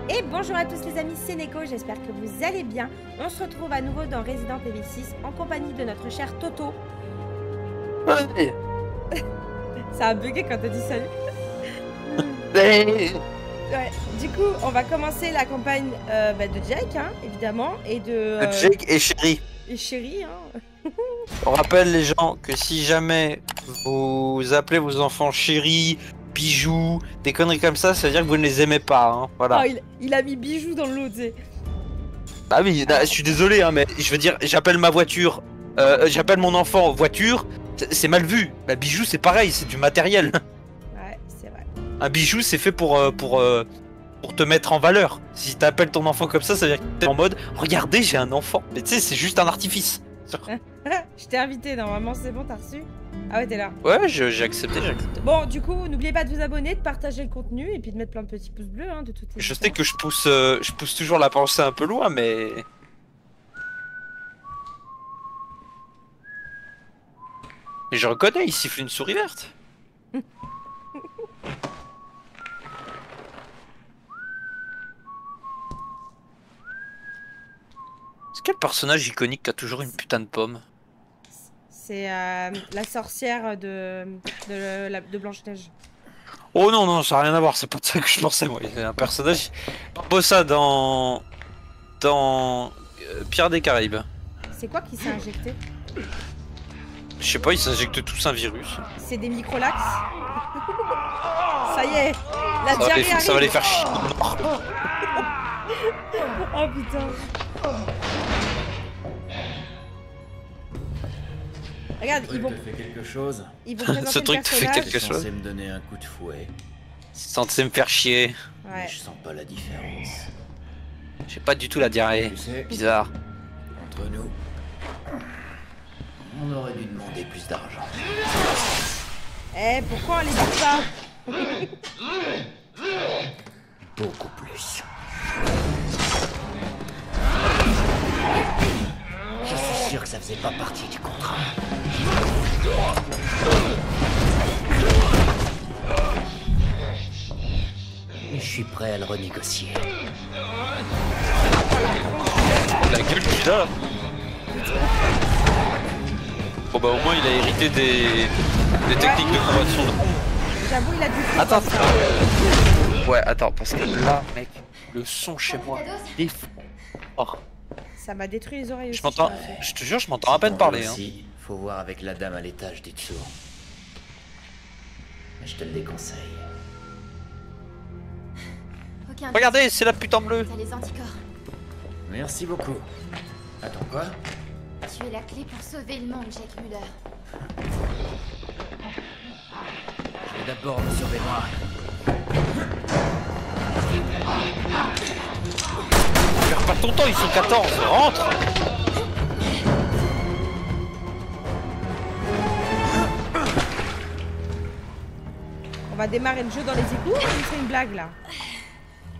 Et bonjour à tous les amis, c'est Neko, j'espère que vous allez bien. On se retrouve à nouveau dans Resident Evil 6 en compagnie de notre cher Toto. Ouais. Ça a bugué quand t'as dit salut. Ouais, du coup, on va commencer la campagne de Jake, hein, évidemment, et de... Jake et Chéri. Et Chéri, hein. On rappelle les gens que si jamais vous appelez vos enfants Chéri, Bijoux, des conneries comme ça veut dire que vous ne les aimez pas, hein. Voilà. Oh, il a mis bijoux dans l'eau, tu sais. Bah oui, je suis désolé, hein, mais je veux dire, j'appelle ma voiture, j'appelle mon enfant voiture, c'est mal vu. Bah, bijou, c'est pareil, c'est du matériel. Ouais, c'est vrai. Un bijou, c'est fait pour te mettre en valeur. Si t'appelles ton enfant comme ça veut dire que t'es en mode, regardez, j'ai un enfant. Mais tu sais, c'est juste un artifice. Je t'ai invité, normalement, c'est bon, t'as reçu? Ah ouais, t'es là. Ouais, j'ai accepté, j'ai accepté. Bon, du coup, n'oubliez pas de vous abonner, de partager le contenu et puis de mettre plein de petits pouces bleus, hein, de toutes les Je sais que je pousse toujours la pensée un peu loin, mais... Et je reconnais, il siffle une souris verte. C'est quel personnage iconique qui a toujours une putain de pomme? C'est la sorcière de Blanche-Neige. Oh non, non, ça n'a rien à voir, c'est pas de ça que je pensais, moi. C'est un personnage... ça dans Pierre des Caraïbes. C'est quoi qui s'est injecté? Je sais pas, ils s'injectent tous un virus. C'est des microlax. Ça y est, la diarrhée arrive. Ça va les faire chier. Oh putain. Regarde, ils vont... te fait quelque chose. Ils vont présenter Ce truc le te fait personnage. quelque chose. Censé me donner un coup de fouet. C'est censé me faire chier. Mais Ouais. je sens pas la différence. J'ai pas du tout la diarrhée. Tu sais, Bizarre. entre nous, on aurait dû demander plus d'argent. Eh, pourquoi on les dit pas? Beaucoup plus. Je suis sûr que ça faisait pas partie du contrat. Et je suis prêt à le renégocier. La gueule qu'il a. Bon bah au moins il a hérité des techniques de combattion. J'avoue, il a du coup. Attends, ouais, attends, parce que là, mec, le son chez moi, il est fou. Oh, Ça m'a détruit les oreilles aussi. je m'entends, je te jure, je m'entends à peine parler. Hein. Aussi, faut voir avec la dame à l'étage du dessous. Je te le déconseille. Aucun Regardez, c'est la putain bleue. T'as les anticorps. Merci beaucoup. Attends quoi? Tu es la clé pour sauver le monde, Jake Muller. Je vais d'abord me sauver moi. Perds pas ton temps, ils sont 14, rentre. On va démarrer le jeu dans les égouts ou c'est une blague là?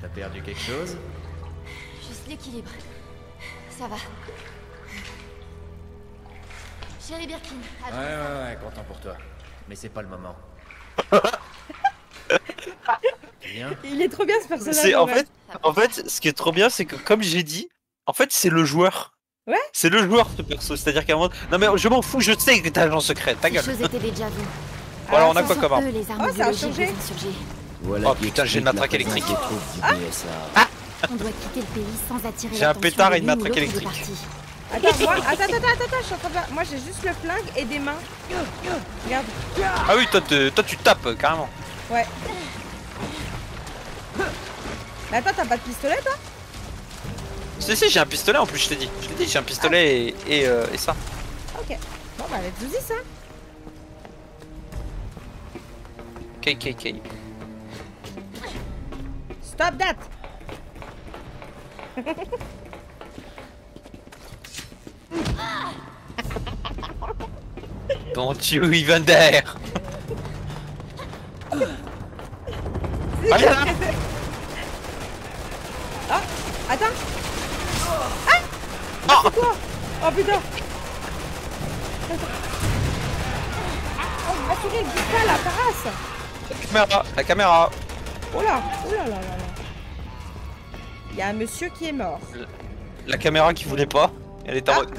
T'as perdu quelque chose? Juste l'équilibre. Ça va. Chérie Birkin, à toi. Ouais, content pour toi. Mais c'est pas le moment. Bien. Il est trop bien ce personnage. C'est en vrai. en fait, ce qui est trop bien, c'est que comme j'ai dit, en fait, c'est le joueur. Ouais. C'est le joueur ce perso, c'est-à-dire qu'à un moment, non mais je m'en fous, je sais que t'es agent secret, ta Ces gueule. choses étaient déjà vues. Voilà, on a ça quoi Ce comme sont arme? eux, les armes Oh, ça a biologiques changé. des insurgés. Voilà Oh, putain, j'ai une matraque électrique. Des troupes du BSA. On doit quitter le pays sans attirer J'ai un l'attention pétard de et une l'une ou matraque l'autre des électrique. parties. Attends, moi, attends, je suis en train de voir. Moi j'ai juste le flingue et des mains. Regarde. Ah oui, toi tu tapes carrément. Ouais. Mais attends, t'as pas de pistolet toi? Si, j'ai un pistolet en plus, je t'ai dit. Je t'ai dit, j'ai un pistolet et ça. Ok. Bon bah let's do this hein. KKK. Stop that. Don't you even dare. Allez là. Ah, attends. Ah C'est quoi? Oh putain. Oh, ma souris elle bouge pas là, ta race. La caméra. Oh là, oh là là là là. Il y a un monsieur qui est mort. La caméra qui voulait pas. Elle est en mode.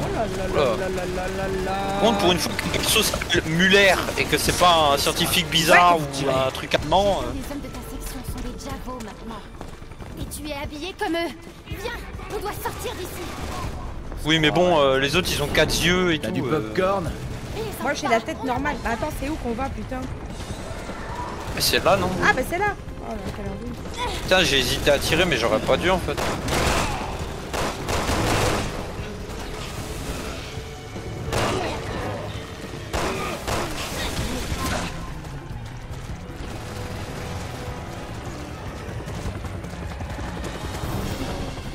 Oh là là là là là là là là. Par contre, pour une fois que le perso s'appelle Muller et que c'est pas un scientifique bizarre ou un truc allemand. Les hommes de ta section sont des Javos maintenant. Et tu es habillé comme eux. Viens, on doit sortir d'ici. Oui, mais bon, les autres ils ont 4 yeux et T'as tout. du popcorn? Moi j'ai la tête normale. Bah attends, c'est où qu'on va, putain? Mais c'est là, non? Ah bah c'est là. Oh là, quelle heure. Putain, j'ai hésité à tirer, mais j'aurais pas dû en fait.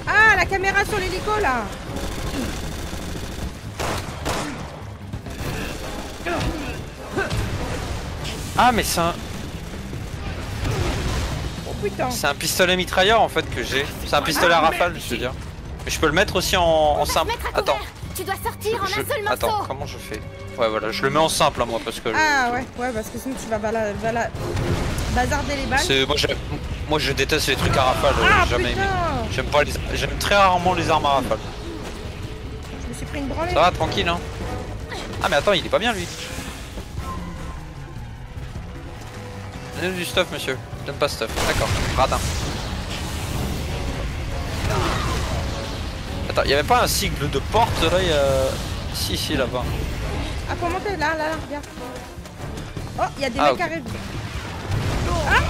Ah, la caméra sur l'hélico là. Ah, mais c'est un. Oh putain. C'est un pistolet mitrailleur en fait que j'ai. C'est un pistolet à rafale, je veux dire. Mais je peux le mettre aussi en simple. Attends. Tu dois sortir en un seul morceau. Attends, comment je fais? Ouais, voilà, je le mets en simple à moi parce que. Ah ouais, parce que sinon tu vas bazarder les balles. Moi je déteste les trucs à rafale, Ah j'ai jamais putain. aimé. J'aime pas les. J'aime très rarement les armes à rafale. Je me suis pris une branlée. Ça va, tranquille hein. Ah mais attends, il est pas bien lui. Donnez-nous du stuff monsieur. J'aime pas stuff. D'accord, radin. Attends, il y avait pas un sigle de porte là, il y a. Si là-bas. Ah, faut monter là, regarde. Oh, il y a des Ah, mecs ok. qui arrivent. Ah.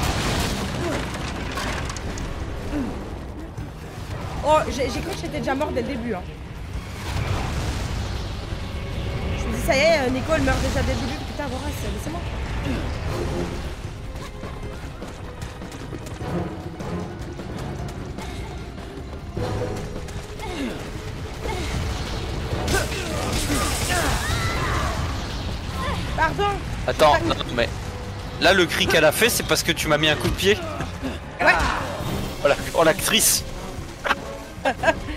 Oh, j'ai cru que j'étais déjà mort dès le début. Hein. Je me dis, ça y est, Nicole meurt déjà dès le début. Putain, Vorace, laissez-moi. Pardon. Attends, non mais. Là le cri qu'elle a fait c'est parce que tu m'as mis un coup de pied. Ouais. Oh l'actrice.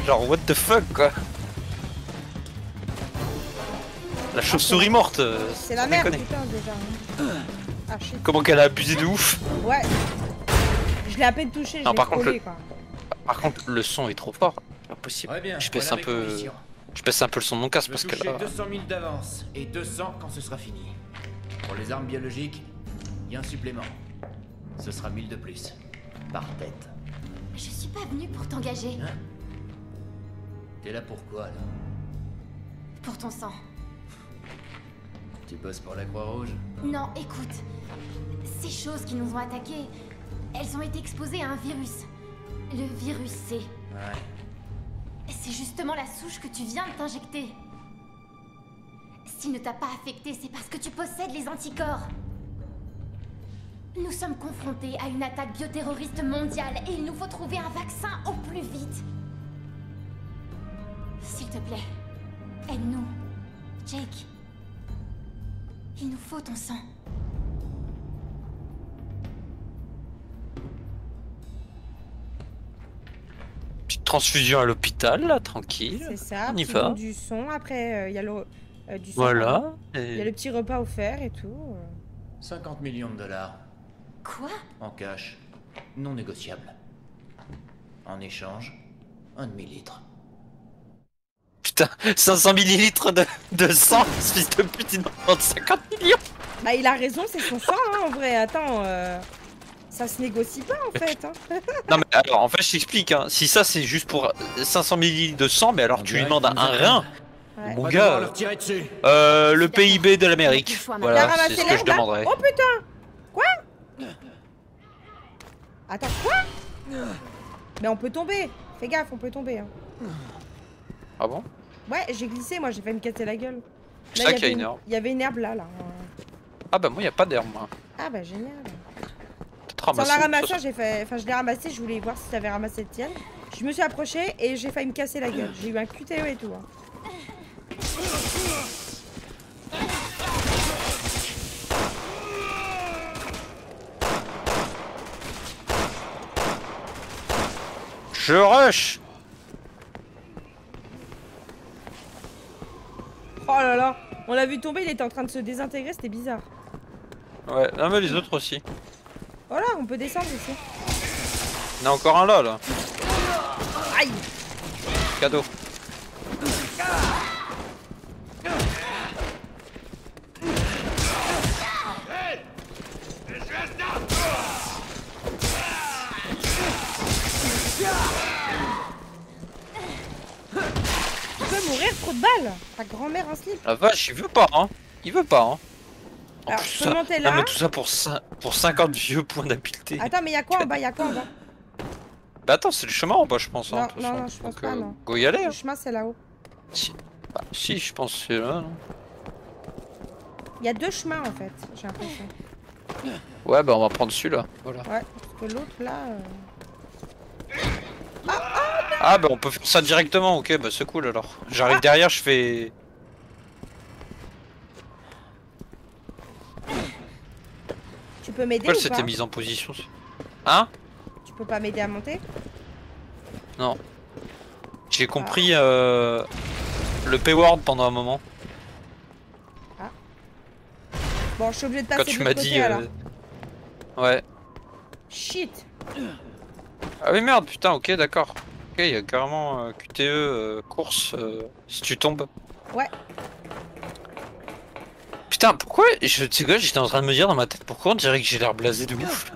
Genre what the fuck quoi. La chauve-souris morte. C'est la sans merde, déconner. putain, déjà. Ah, shit. Comment qu'elle a abusé de ouf. Ouais. Je l'ai à peine touché, je Non, l'ai par contre, collé, quoi. Par contre le son est trop fort. Pas possible. Très bien, Je baisse voilà un peu. mes conditions. Je baisse un peu le son de mon casque Je veux parce que toucher là. 200 000 d'avance et 200 quand ce sera fini. Pour les armes biologiques, il y a un supplément. Ce sera 1000 de plus. Par tête. Je suis pas venue pour t'engager. Hein? T'es là pourquoi là? Pour ton sang. Tu bosses pour la Croix-Rouge? Non, écoute. Ces choses qui nous ont attaqués, elles ont été exposées à un virus. Le virus C. Ouais. C'est justement la souche que tu viens de t'injecter. S'il ne t'a pas affecté, c'est parce que tu possèdes les anticorps. Nous sommes confrontés à une attaque bioterroriste mondiale et il nous faut trouver un vaccin au plus vite. S'il te plaît, aide-nous. Jake. Il nous faut ton sang. Petite transfusion à l'hôpital là, tranquille. C'est ça, On y petit va. bout du son. Après, il y a du son. Voilà. Il y a le petit repas offert et tout. 50 millions de dollars. Quoi? En cash. Non négociable. En échange, un demi-litre. Putain, 500 millilitres de sang, ce fils de pute, il demande 50 millions. Bah, il a raison, c'est son sang, hein, en vrai. Attends, ça se négocie pas, en fait. Hein. Non mais alors, en fait, je t'explique, hein. Si ça c'est juste pour 500 millilitres de sang, mais alors On tu lui dirait demandes qu'ils un nous rein. Ouais. Mon On va devoir gars, leur tirer dessus. le PIB de l'Amérique. Choix, T'as Voilà, ramassé c'est ce que l'herbe, je là demanderais. Oh putain. Quoi? Attends, quoi? Mais on peut tomber. Fais gaffe, on peut tomber. Hein. Ah bon? Ouais, j'ai glissé, moi, j'ai failli me casser la gueule. C'est Là, ça qu'il y a une herbe. Il y avait une herbe là. Ah bah moi y a pas d'herbe moi. Ah bah génial. Peut-être Sans ramasser. la ramasser, j'ai fait. Enfin, je l'ai ramassé, je voulais voir si t'avais ramassé le tien. Je me suis approchée et j'ai failli me casser la gueule. J'ai eu un QTE et tout. Hein. Je rush. Oh là là, on l'a vu tomber, il était en train de se désintégrer, c'était bizarre. Ouais, non mais les autres aussi. Voilà, on peut descendre ici. Il y en a encore un là. Aïe. Cadeau. Tu peux mourir, trop de balles. Ta grand-mère en slip. La vache, il veut pas, hein. Il veut pas, hein. En Alors, plus, je peux monter là. non, mais tout ça pour 50 vieux points d'habileté. Attends, mais y'a quoi en bas? Y'a quoi en bas? Bah attends, c'est le chemin en bas, je pense. Non, hein, de toute non, façon. non, je pense Donc, pas, non. Go y aller. Le Hein. chemin, c'est là-haut. Si. Bah, si, je pense que c'est là. Non Il y a deux chemins en fait, j'ai l'impression. ouais, bah on va prendre celui-là. Voilà. Ouais, parce que l'autre là. Ah, bah on peut faire ça directement. Ok, bah c'est cool alors. J'arrive derrière, je fais. Tu peux m'aider Pourquoi ou c'était pas? mise en position? Hein? Tu peux pas m'aider à monter? Non. J'ai compris le payword pendant un moment. Bon, je suis obligée de Quand passer tu de m'as l'autre dit. côté alors. Ouais. Shit. Ah oui, merde, putain, ok, d'accord. Ok, il y a carrément QTE course si tu tombes. Ouais. Putain, pourquoi tu sais quoi, j'étais en train de me dire dans ma tête, pourquoi on dirait que j'ai l'air blasé de ouf.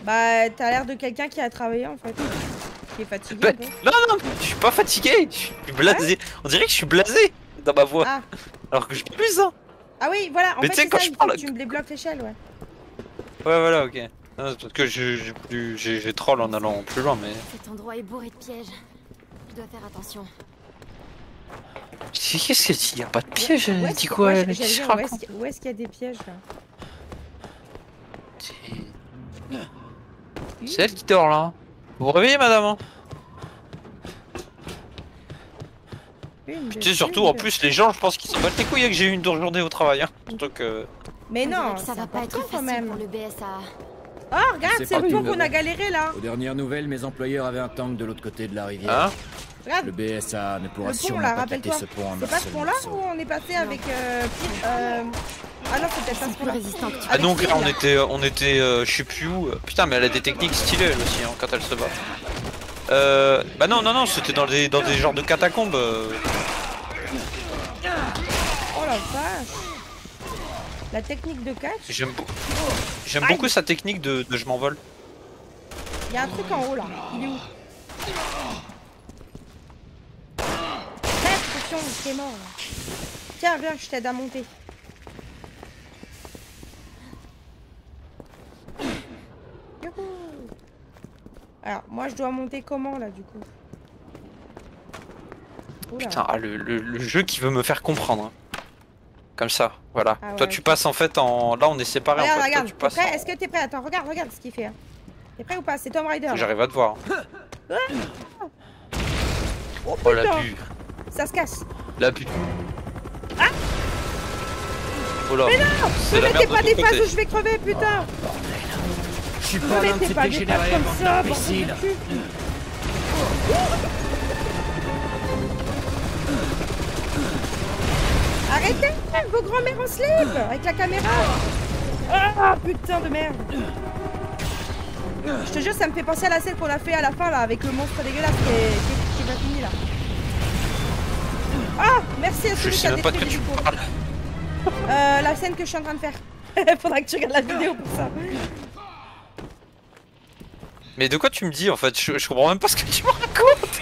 Bah, t'as l'air de quelqu'un qui a travaillé en fait. Qui est fatigué. Bah, un peu. non, non, je suis pas fatigué, je suis blasé. On dirait que je suis blasé dans ma voix. Ah. Alors que je suis plus ça. Ah oui, voilà, en Mais fait, tu sais, c'est quand ça, je il faut parle- que tu me débloques l'échelle, ouais. Ouais, voilà, ok. Non, c'est parce que j'ai troll en allant plus loin, mais. Cet endroit est bourré de pièges. Je dois faire attention. Qu'est-ce qu'elle dit? Y'a pas de piège, Où elle est-ce dit que- quoi? ouais, Elle j'allais dit dire, où est-ce qu'il y a des pièges là? C'est elle qui dort là. Vous vous réveillez, madame? Hein. Tu sais, surtout en plus, les gens, je pense qu'ils s'en battent les couilles que j'ai eu une dure journée au travail. Hein. Surtout que. Mais On dirait non, que ça c'est va pas être important, quand facile même. pour le BSA. Oh, regarde, C'est c'est pas le pont tout, qu'on a là-bas. galéré là. Aux dernières nouvelles, mes employeurs avaient un tank de l'autre côté de la rivière. Hein? Regarde, Le BSA ne pourra le pont sûrement là, pas quitter rappelle-toi. ce pont en C'est pas ce pont là où on est passé avec Ah non, c'est peut-être pas ce C'est pont plus là. résistant que tu Ah Avec donc qui, là on là était je sais plus où. Putain mais elle a des techniques stylées elle aussi hein, quand elle se bat. Bah non non non c'était dans des genres de catacombes. Oh la vache. La technique de catch. J'aime Aïe. beaucoup sa technique de je m'envole. Il y a un truc en haut là. Il est où? Attention, c'est mort là. Tiens, viens, je t'aide à monter. Youhou. Alors, moi je dois monter comment là du coup? Oula. Putain ah, le jeu qui veut me faire comprendre. Hein. Comme ça voilà. Ah ouais, Toi tu ok. passes en fait en là on est séparés Regarde, en fait. regarde, Toi, tu t'es passes prêt? en- Est-ce que t'es prêt? Attends, regarde ce qu'il fait. Hein. T'es prêt ou pas? C'est Tomb Raider. Faut que là. j'arrive à te voir. Oh Oh la putain, bu. ça se casse. La bu. Oh là. Mais non, c'est me la mettez merde de pas ton des côté. phases où je vais crever, putain. Je suis Me pas l'un de mettez ces pas des dégénérés, phases comme bande ça, d'imbéciles. bordel de cul. Arrêtez vos grands-mères en slip avec la caméra. Ah putain de merde. Je te jure, ça me fait penser à la scène qu'on a fait à la fin là avec le monstre dégueulasse qui est pas fini là. Ah merci à Je celui qui sais a même pas de quoi détruit tu les cours. parles. La scène que je suis en train de faire. Faudra que tu regardes la vidéo pour ça. Mais de quoi tu me dis en fait? Je comprends même pas ce que tu me racontes.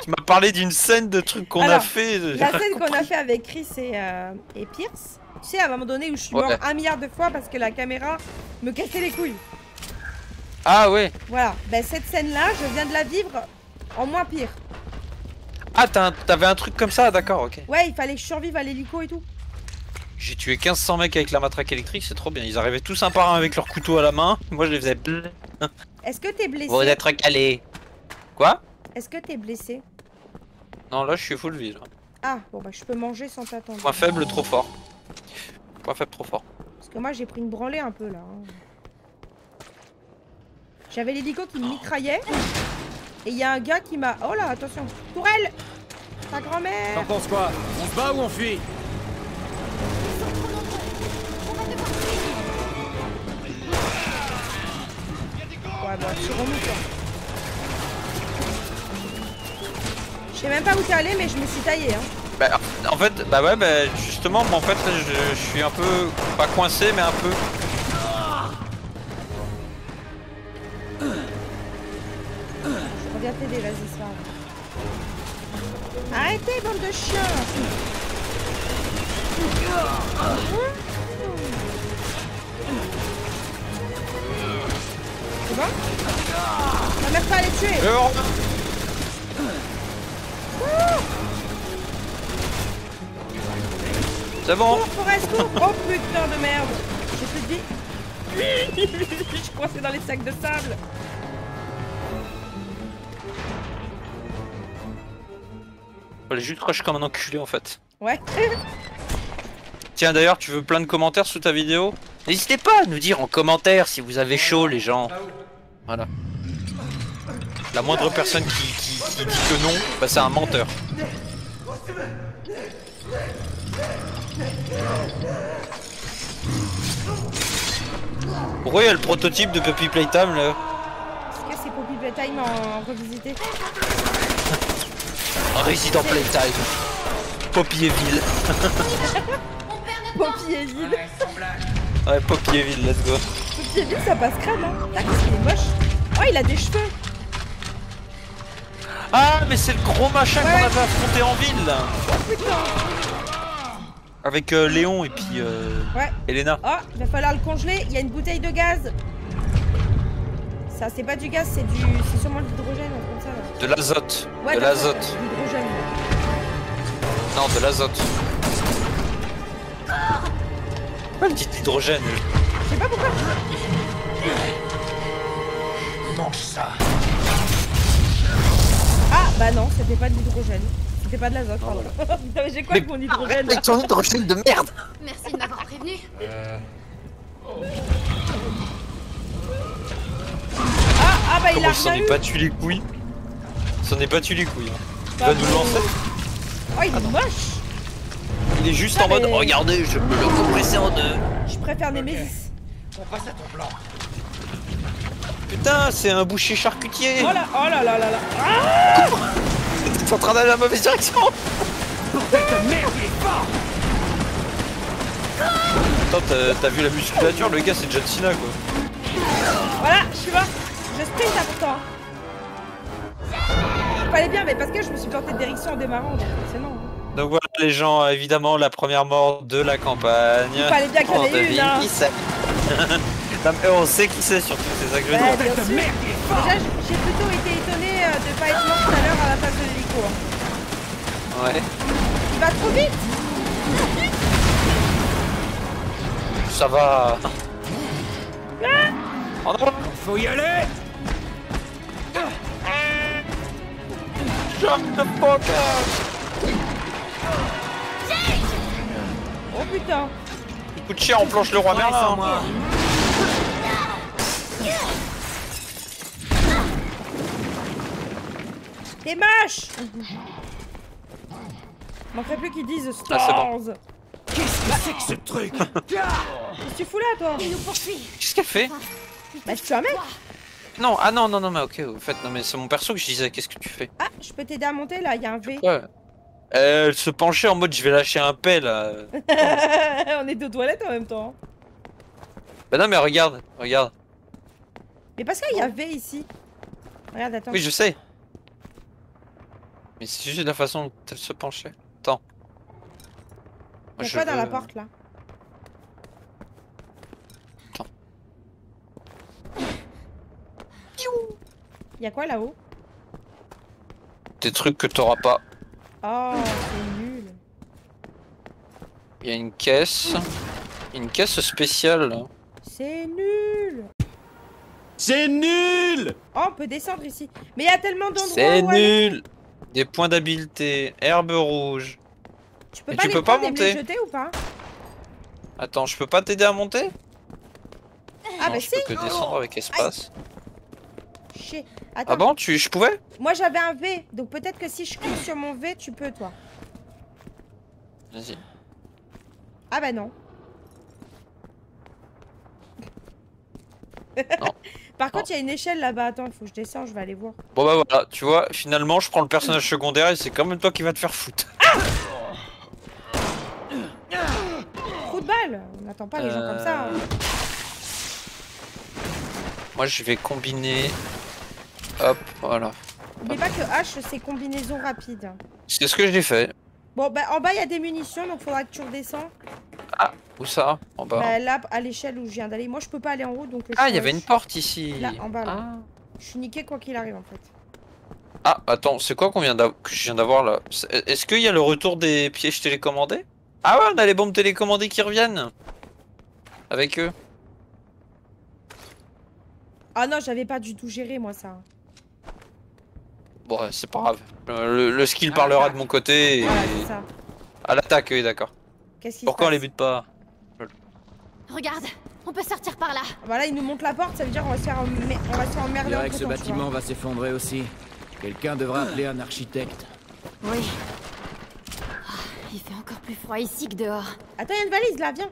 Tu m'as parlé d'une scène de trucs qu'on a Alors, fait. La scène qu'on a fait avec Chris et Pierce. Tu sais, à un moment donné où je suis mort Ouais. 1 milliard de fois parce que la caméra me cassait les couilles. Ah ouais. Voilà, ben cette scène-là, je viens de la vivre en moins pire. Ah t'avais un truc comme ça, d'accord, ok. Ouais, il fallait que je survive à l'hélico et tout. J'ai tué 1500 mecs avec la matraque électrique, c'est trop bien. Ils arrivaient tous un par un avec leur couteau à la main. Moi je les faisais. Est-ce que t'es blessé? Vous êtes calés. Quoi? Est-ce que t'es blessé? Non, là je suis full vie. Là. Ah, bon bah je peux manger sans t'attendre. Point faible, trop fort. Point faible, trop fort. Parce que moi j'ai pris une branlée un peu là. Hein. J'avais l'hélico qui me mitraillait. Et il y a un gars qui m'a... Oh là, attention. Tourelle! Ta grand-mère! T'en penses quoi? On se bat ou on fuit? On va devoir sur Romu, quoi. Je sais même pas où t'es allé, mais je me suis taillé, hein. Bah, en fait, bah ouais, bah justement, moi en fait, là, je suis un peu, pas coincé, mais un peu. Je reviens t'aider, vas-y, ça va. Arrêtez, bande de chiens. C'est bon? On va même pas les tuer. C'est bon. Cours, Forest, cours. Oh putain de merde. J'ai plus de vie. Je suis coincé dans les sacs de sable. Fallait juste rush comme un enculé en fait. Ouais. Tiens d'ailleurs, tu veux plein de commentaires sous ta vidéo? N'hésitez pas à nous dire en commentaire si vous avez chaud les gens. Voilà. La moindre personne qui dit que non, bah c'est un menteur. Pourquoi il y a le prototype de Puppy Playtime là? Est-ce que c'est Poppy Playtime en revisité? Resident Playtime. Poppy et Ville. Poppy et Ville. Ouais, Poppy et Ville, let's go. Poppy et Ville, ça passe crème, hein. Ah, qu'est-ce qu'il est moche. Oh, il a des cheveux. Ah, mais c'est le gros machin qu'on avait affronté en ville là. Oh putain. Avec Léon et puis Ouais. Elena. Oh, il va falloir le congeler. Il y a une bouteille de gaz. Ça, c'est pas du gaz, c'est sûrement de l'hydrogène, comme ça. Là. De l'azote. Ouais, De l'azote. De l'hydrogène. Non, de l'azote. Pourquoi elle dit de l'hydrogène? Je sais pas pourquoi. Mange ça. Ah, bah non, c'était pas de l'hydrogène. C'était pas de l'azote, pardon. Putain, mais j'ai quoi avec mon hydrogène? Avec ton hydrogène de merde. Merci de m'avoir prévenu. Ah, bah il a Comment il s'en rien est eu. battu les couilles? Il s'en est battu les couilles. Il Bah, va nous lancer. Oh, il est moche. Il est juste Ah, en mode mais- regardez, je peux le compresser en deux. Je préfère Nemesis. On passe à ton plan. Putain, c'est un boucher charcutier. Oh là là là là là. T'es en train d'aller dans la mauvaise direction. Attends, t'as vu la musculature? Le gars, c'est John Cena quoi. Voilà, je suis mort. Je sprint à pourtant. Fallait bien, mais parce que je me suis planté de direction en démarrant, donc c'est non. Donc voilà les gens, évidemment la première mort de la campagne. Il fallait bien qu'il y en ait une, hein. Qui c'est? Non, mais on sait qui c'est surtout, c'est ça que je veux Ouais, dire. bien sûr. Déjà, j'ai plutôt été étonné de pas être mort tout à l'heure à la face de l'hélico. Hein. Ouais. Il va trop vite. Ça va. Oh non. Faut y aller. Shut the fuck up. Oh putain. Coup de chien, on planche le roi Merlin. moi. T'es moche. Manquerait plus qu'ils disent Ah, c'est Stars. Qu'est-ce que c'est que ce truc? Qu'est-ce que tu fous là, toi? Il nous poursuit. Qu'est-ce qu'elle fait? Bah, je suis un mec. Non, ah non, non, non, mais ok, en fait, non, mais c'est mon perso que je disais, qu'est-ce que tu fais? Ah, je peux t'aider à monter là, il y a un V. Ouais. Elle se penchait en mode je vais lâcher un paix là. On est deux toilettes en même temps. Bah non, mais regarde, regarde. Mais parce qu'il y a V ici. Regarde, attends. Oui, je sais. Mais c'est juste la façon dont elle se penchait. Attends. Il y a Je quoi dans veux- la porte là? Attends. Il y a quoi là-haut? Des trucs que t'auras pas. Oh, c'est nul. Il y a une caisse. Une caisse spéciale là. C'est nul. C'est nul. Oh, on peut descendre ici. Mais il y a tellement d'endroits C'est où aller. nul. Des points d'habileté. Herbe rouge. Tu peux Mais pas tu les peux pas prendre et me les monter. jeter ou pas? Attends, je peux pas t'aider à monter? Ah Non, bah je si. peux que descendre avec espace. Chier. Attends. Ah bon, je pouvais? Moi j'avais un V, donc peut-être que si je clique sur mon V, tu peux toi. Vas-y. Ah bah non. Par contre, il y a une échelle là-bas. Attends, il faut que je descende, je vais aller voir. Bon bah voilà, tu vois, finalement je prends le personnage secondaire et c'est quand même toi qui va te faire foutre. Trou de balle. On n'attend pas les gens comme ça. Hein. Moi je vais combiner... Hop, voilà. N'oublie pas que H, c'est combinaison rapide. C'est ce que j'ai fait. Bon, bah en bas, il y a des munitions, donc faudra que tu redescends. Ah, où ça? En bas. Bah là, à l'échelle où je viens d'aller. Moi, je peux pas aller en haut, donc... Ah, il y avait une porte ici. Là, en bas, là. Ah. Je suis niqué quoi qu'il arrive, en fait. Ah, attends, c'est quoi que je viens d'avoir là? Est-ce qu'il y a le retour des pièges télécommandés? Ah ouais, on a les bombes télécommandées qui reviennent. Avec eux. Ah non, j'avais pas du tout géré, moi, ça. Bon, ouais, c'est pas grave. Le skill parlera de mon côté et... Voilà, c'est ça. À l'attaque, oui, d'accord. Qu'est-ce qui Pourquoi on se les passe? bute pas? Regarde, on peut sortir par là. Voilà, il nous montre la porte, ça veut dire qu'on va se faire, on va se faire Je emmerder dirais en que ce bâtiment va s'effondrer aussi. Quelqu'un devra appeler un architecte. Oui. Ah, il fait encore plus froid ici que dehors. Attends, il y a une valise là, viens.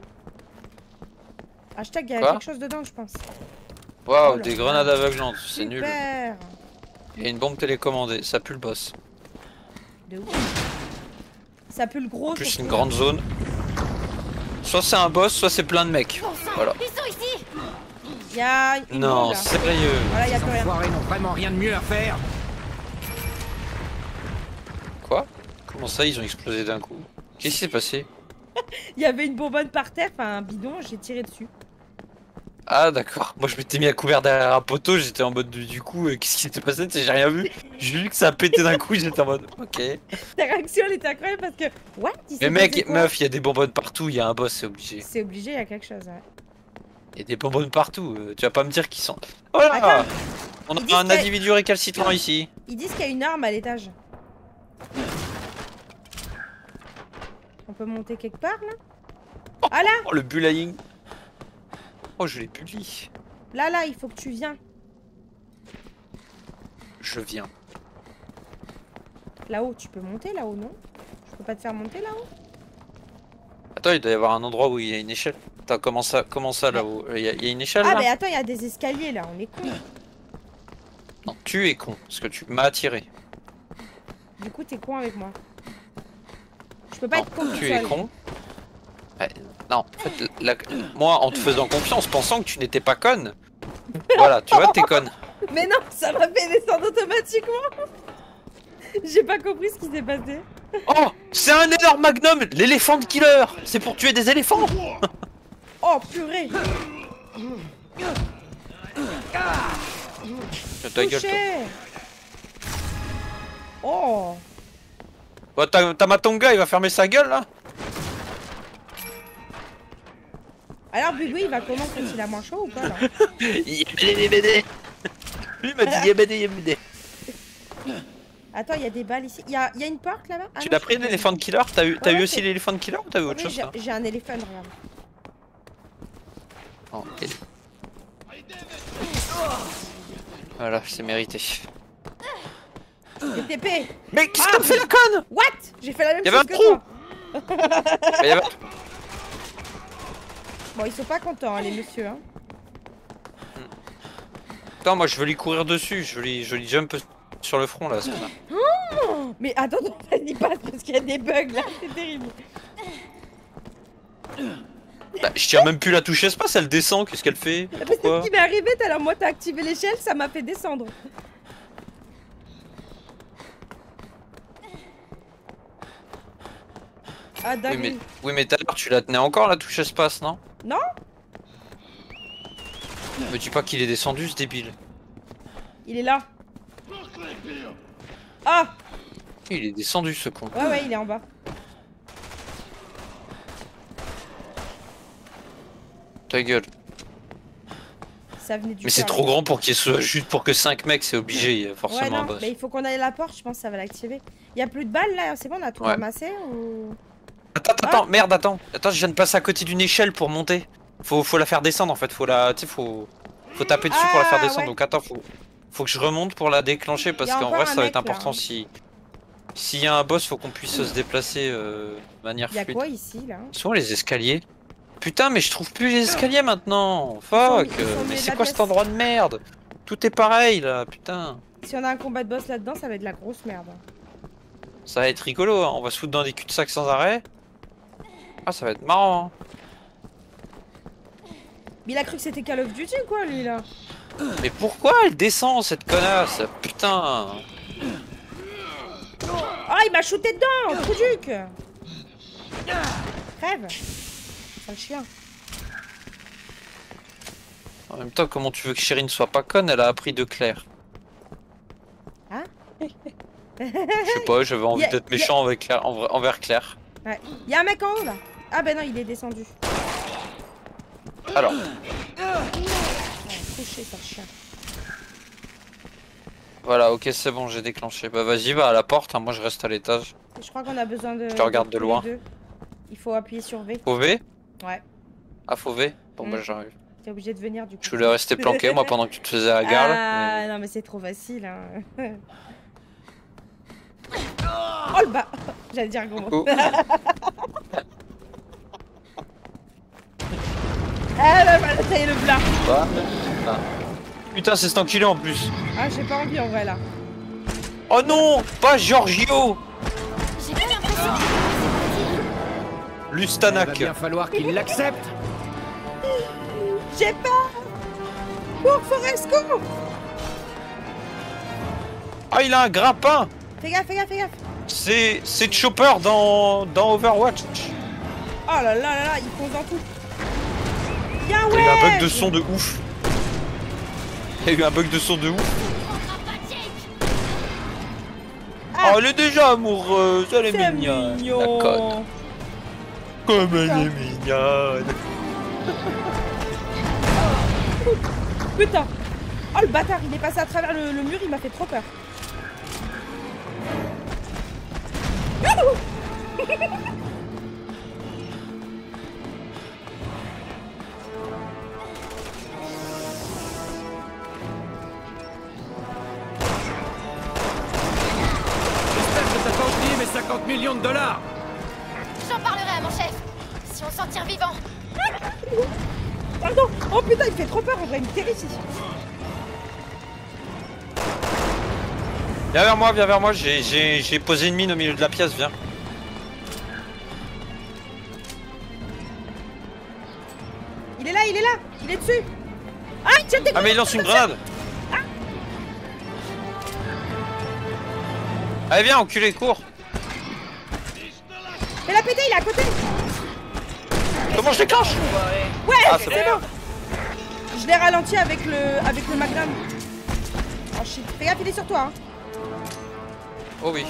Hashtag, il y a Quoi quelque chose dedans, je pense. Waouh, Oh là des là. grenades aveuglantes, c'est nul. Super. Et une bombe télécommandée, ça pue le boss. De ouf. Ça pue le gros. En plus, surtout. une grande zone. Soit c'est un boss, soit c'est plein de mecs. Bon sang, Voilà. ils sont ici. Il y a une bombe, Non, là. sérieux. Voilà, il y a Les plus rien. enfoirés n'ont vraiment rien de mieux à faire. Quoi? Comment ça, ils ont explosé d'un coup? Qu'est-ce qui s'est passé? Il y avait une bonbonne par terre, enfin un bidon, j'ai tiré dessus. Ah d'accord, moi je m'étais mis à couvert derrière un poteau, j'étais en mode du coup, qu'est-ce qui s'était passé? J'ai rien vu, j'ai vu que ça a pété d'un coup, j'étais en mode ok. Ta réaction elle était incroyable parce que. What? Il s'est Mais mec, passé quoi? meuf, il y a des bonbonnes partout, il y a un boss, c'est obligé. C'est obligé, il y a quelque chose, ouais. Il y a des bonbonnes partout, tu vas pas me dire qu'ils sont... Voilà. Attends, On ils disent a un que- individu récalcitrant ici. ils disent qu'il y a une arme à l'étage. On peut monter quelque part là? Ah là! Oh le bullying. Oh je l'ai bully. Là, il faut que tu viens. Je viens. Là-haut, tu peux monter là-haut, non? Je peux pas te faire monter là-haut? Attends, il doit y avoir un endroit où il y a une échelle. Attends, comment ça là-haut? Il y a une échelle Ah, là? mais attends, il y a des escaliers là, on est con. Non, tu es con, parce que tu m'as attiré. Du coup, t'es con avec moi. Je peux pas Non, être con tout tu es seul. con. Ouais, non, en fait, moi, en te faisant confiance, pensant que tu n'étais pas conne. Voilà, tu vois, t'es conne. Mais non, ça m'a fait descendre automatiquement. J'ai pas compris ce qui s'est passé. Oh, c'est un énorme magnum, l'éléphant de killer. C'est pour tuer des éléphants. Oh purée. Ta gueule, toi. Touché. Oh. Bah, t'as ma tonga, il va fermer sa gueule là. Alors Bubu, il va comment quand il a moins chaud ou pas là? Yébédé. Lui il m'a dit yébédé. Attends, il y a des balles ici. Il y a une porte là-bas. Ah Tu non, l'as je pris crois que- l'éléphant de killer? T'as eu Ouais, aussi c'est- l'éléphant de killer ou t'as eu autre Oui, chose là? j'ai un éléphant, regarde. Oh, ok. Voilà, c'est mérité. Des TP. Mais qu'est-ce que t'as fait la conne? What? J'ai fait la même Il y avait chose un que trou. toi. Bah, y avait- Bon, ils sont pas contents, hein, les messieurs. Hein. Attends, moi je veux lui courir dessus, je veux lui jump sur le front là. Ce connard. Mais attends, vas-y, passe parce qu'il y a des bugs là. C'est terrible. Bah, je tire même plus la touche espace, elle descend, qu'est-ce qu'elle fait? C'est Pourquoi? ce qui m'est arrivé tout à l'heure. Moi, t'as activé l'échelle, ça m'a fait descendre. Ah, dingue. Oui, mais tout à l'heure tu la tenais encore la touche espace, non? Non? Me dis pas qu'il est descendu ce débile. Il est là. Ah! Il est descendu ce con. Ouais, il est en bas. Ta gueule. Ça venait du Mais c'est cœur, trop là. grand pour qu'il soit juste pour que 5 mecs, c'est obligé, il y a Ouais, forcément un non, boss. mais il faut qu'on aille à la porte, je pense que ça va l'activer. Il y a plus de balles là, c'est bon, on a tout Ouais. ramassé ou... Attends, merde, attends, je viens de passer à côté d'une échelle pour monter. Faut la faire descendre en fait, faut taper dessus pour la faire Ah, descendre. ouais. Donc attends, faut que je remonte pour la déclencher parce Y a qu'en encore vrai un ça va mec, être important là. s'il y a un boss, faut qu'on puisse se déplacer de manière Il y a fluide. quoi ici là? Souvent les escaliers. Putain, mais je trouve plus les escaliers maintenant. Fuck. Ils sont Mais mis c'est la quoi pièce. cet endroit de merde? Tout est pareil là, putain. Si on a un combat de boss là-dedans, ça va être de la grosse merde. Ça va être rigolo, hein. On va se foutre dans des cul-de-sac sans arrêt. Ah, ça va être marrant. Hein. Mais il a cru que c'était Call of Duty ou quoi, lui, là? Mais pourquoi elle descend cette connasse? Putain. Ah, il m'a shooté dedans, trou duc. Crève. Sale chien. En même temps, comment tu veux que Chirine soit pas conne? Elle a appris de Claire. Hein? Je sais pas, j'avais envie d'être méchant avec Claire, envers Claire. Ouais. Y'a un mec en haut, là. Ah, ben non, il est descendu. Alors, Couché, sale chien. voilà, ok, c'est bon, j'ai déclenché. Bah vas-y, va à la porte, hein, moi je reste à l'étage. Je crois qu'on a besoin de... Je te regarde de tous les loin. deux. Il faut appuyer sur V. Faut V? Ouais. Ah, faut V? Bon bah j'arrive. T'es obligé de venir, du coup. Je voulais rester planqué, moi, pendant que tu te faisais la garde. Ah, non, mais c'est trop facile, hein. Oh, le bas. J'allais dire un gros mot. Coucou. Ah, bah, voilà, ça y est, le plat. Bah, ah. Putain, c'est cet enculé en plus. Ah, j'ai pas envie, en vrai, là. Oh non, pas Giorgio. J'ai pas l'impression Il va Lustanak. bien falloir qu'il l'accepte. J'ai peur. Pour Forest Gump. Ah, il a un grappin. Fais gaffe, fais gaffe, fais gaffe. C'est Chopper dans Overwatch. Oh là là là là, il fonce dans tout. Y'a un Il y a eu un bug wedge. de son de ouf. Il y a eu un bug de son de ouf. Ah. Oh, elle est déjà amoureuse, elle est C'est mignonne. mignon. La conne. Comme elle est mignonne. Putain. Oh, le bâtard, il est passé à travers le mur, il m'a fait trop peur. J'espère que t'as pas oublié mes 50 millions de dollars. J'en parlerai à mon chef. Si on s'en tire vivant. Pardon. Oh putain, il fait trop peur, on dirait une terrifie. Viens vers moi, j'ai posé une mine au milieu de la pièce, viens. Il est là, il est dessus. Ah, il tire des Ah mais il lance une grenade. Allez viens, enculé, cours. Fais la péter, il est à côté. Comment je déclenche? Ouais, Ah, c'est c'est bon. Je l'ai ralenti avec le magnum. Oh shit, fais gaffe, il est sur toi. Hein. Oh oui.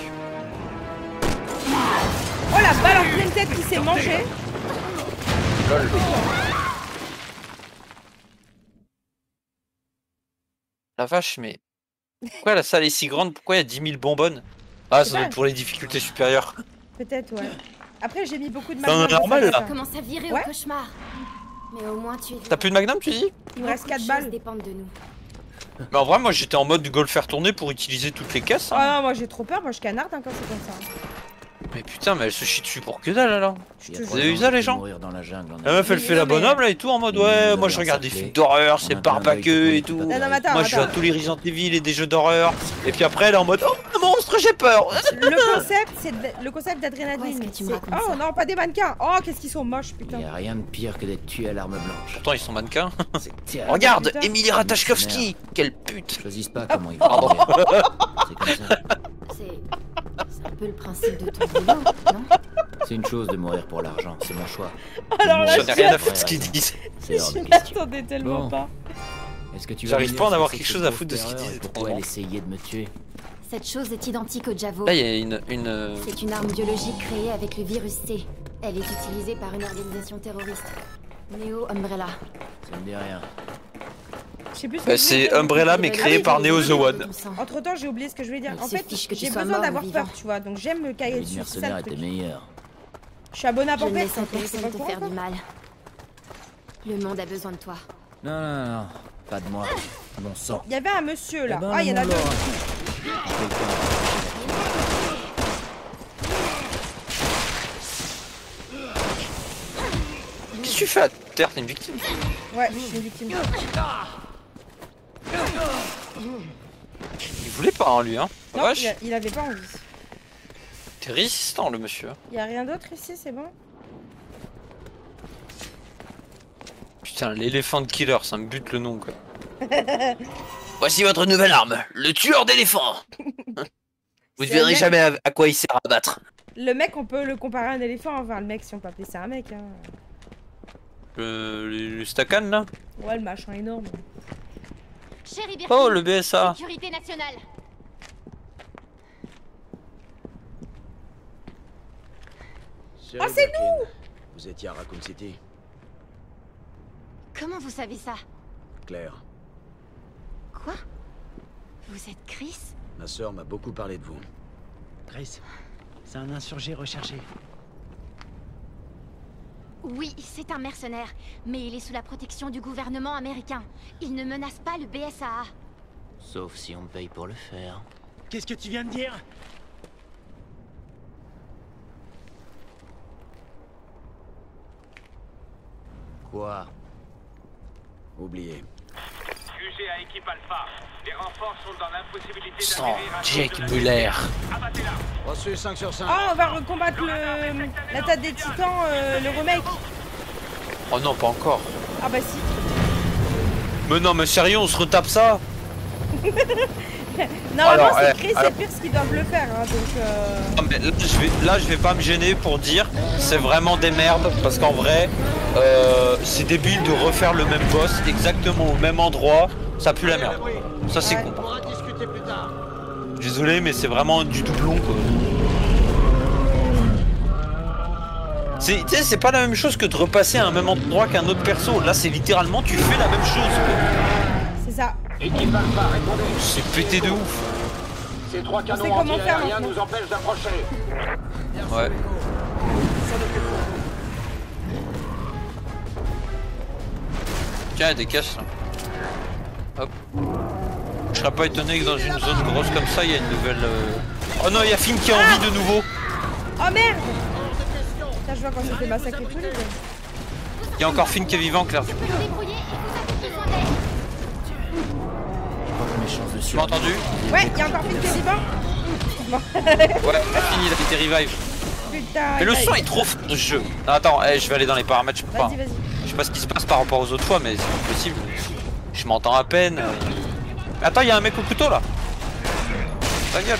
Oh la balle en pleine tête qui s'est mangée. Lol. La vache, mais... Pourquoi la salle est si grande? Pourquoi il y a 10 000 bonbonnes? Ah, ça doit être pour les difficultés supérieures. Peut-être, ouais. Après, j'ai mis beaucoup de C'est un magnum. normal, là. Commence à virer Ouais. au cauchemar. Mais au moins tu es. T'as plus de magnum, tu dis? Il me reste 4 balles. dépendent de nous. Mais en vrai, moi j'étais en mode go le faire tourner pour utiliser toutes les caisses. Hein. Ah non, moi j'ai trop peur, moi je canarde hein, quand c'est comme ça. Mais putain, mais elle se chie dessus pour que dalle alors. Il y a Vous trois avez vu gens ça, qui les gens mourir dans la jungle en La meuf elle Oui, fait la mais- bonhomme là et tout en mode ouais, moi je regarde des films d'horreur, c'est barbaqueux et tout. Non, non, mais attends, Moi je joue à tous les Resident Evil et des jeux d'horreur. Et puis après elle est en mode oh un monstre, j'ai peur. Le concept Ouais, d'adrénaline. est-ce que tu me c'est- racontes Oh ça non, pas des mannequins. Oh, qu'est-ce qu'ils sont moches, Il putain. n'y a rien de pire que d'être tué à l'arme blanche. Pourtant ils sont mannequins. C'est terrible. Regarde, putain. Emilie Ratajkowski, quelle pute. Ils choisissent pas comment ils vont mourir. C'est comme ça. C'est un peu le principe de ton boulot, non? C'est une chose de mourir pour l'argent, c'est mon choix. Alors là, J'en ai rien à foutre de ce qu'ils disent. C'est hors Je de question. m'attendais tellement Bon. pas. Est-ce que tu vas J'arrive venir pas à en sur avoir cette quelque chose à grosse foutre de ce qu'ils terreur disent, et Pourquoi étrangement. elle essayait de me tuer? Cette chose est identique au Javo. Là il y a une... C'est une arme biologique créée avec le virus C. Elle est utilisée par une organisation terroriste. Neo Umbrella. Ça me dit rien. Je sais plus ce que Bah, je voulais c'est dire. Umbrella mais créé par Neo The One. Ton sang. Entre temps, j'ai oublié ce que je voulais dire. Il En fait, suffit que tu j'ai sois besoin mort ou d'avoir vivant. peur, tu vois. Donc j'aime me cailler Les dessus. C'est ça mercenaires le étaient truc. meilleurs. Je suis abonné à Je ne Pampers. laisse à c'est personne pas te courant, faire ça du mal. Le monde a besoin de toi. Non, non, non, pas de moi. Mon sang. Il y avait un monsieur là. Eh ben, Ah, il y en a mon deux. Laura. Je vais le faire. Qu'est-ce que tu fais à terre? T'es une victime. Ouais, je suis une victime. Il voulait pas, hein, lui, hein. Non, Vache. il avait pas envie. T'es résistant, le monsieur. Y a rien d'autre ici, c'est bon? Putain, l'éléphant killer, ça me bute le nom, quoi. Voici votre nouvelle arme, le tueur d'éléphants. Vous ne C'est verrez mec. jamais à quoi il sert à battre. Le mec, on peut le comparer à un éléphant. Enfin, le mec, si on peut appeler ça un mec. Hein. Le stacan, là? Ouais, le machin énorme. Chérie Birkin, Oh, le BSA. sécurité nationale. Oh, c'est nous! Vous étiez à Raccoon City, Comment vous savez ça? Claire. Quoi? Vous êtes Chris? Ma sœur m'a beaucoup parlé de vous. Chris, c'est un insurgé recherché. Oui, c'est un mercenaire, mais il est sous la protection du gouvernement américain. Il ne menace pas le BSAA. Sauf si on me paye pour le faire. Qu'est-ce que tu viens de dire? Quoi? Oubliez. QG à équipe Alpha. Les renforts sont dans l'impossibilité Sans d'atterrir à Jake cause de la Muller. Abattez-la. Reçu 5 sur 5. Oh, on va recombattre l'attaque des titans, le remake. Oh non, pas encore. Ah bah si. Mais non, mais sérieux, on se retape ça? Normalement, Alors, c'est Chris alors- et Pierce qui doivent le faire. Hein, donc, Non, mais là, je vais pas me gêner pour dire c'est vraiment des merdes parce qu'en vrai, c'est débile de refaire le même boss exactement au même endroit. Ça pue la merde. Ça, c'est Ouais. con. On pourra discuter plus tard. Désolé, mais c'est vraiment du doublon, quoi. Tu sais, c'est pas la même chose que de repasser à un même endroit qu'un autre perso. Là, c'est littéralement, tu fais la même chose, quoi. c'est ça. Équipe Alpha, répondez. C'est pété de ouf. Ces trois sait canons comment faire anti-aériens maintenant. nous empêchent d'approcher. Ouais. Tiens, il y a des caisses là. Hop. Je serais pas étonné que dans une zone grosse comme ça, il y a une nouvelle. Oh non, il y a Finn qui a envie de nouveau. Oh merde! Putain, je vois quand c'était massacré tous les deux. Il y a encore Finn qui est vivant, Claire. Vous pouvez vous débrouiller et vous avez besoin d'aide. Je crois que mes chances de Tu m'as entendu? Ouais, il y a encore Finn qui est vivant. Bon. Ouais, Finn il a été revive. Putain. Mais le il a- son est trop fort de ce jeu. Non, attends, je vais aller dans les paramètres, je peux pas. Vas-y, vas-y. Je sais pas ce qui se passe par rapport aux autres fois, mais c'est pas possible. Je m'entends à peine. Attends, il y a un mec au couteau là. Ta gueule.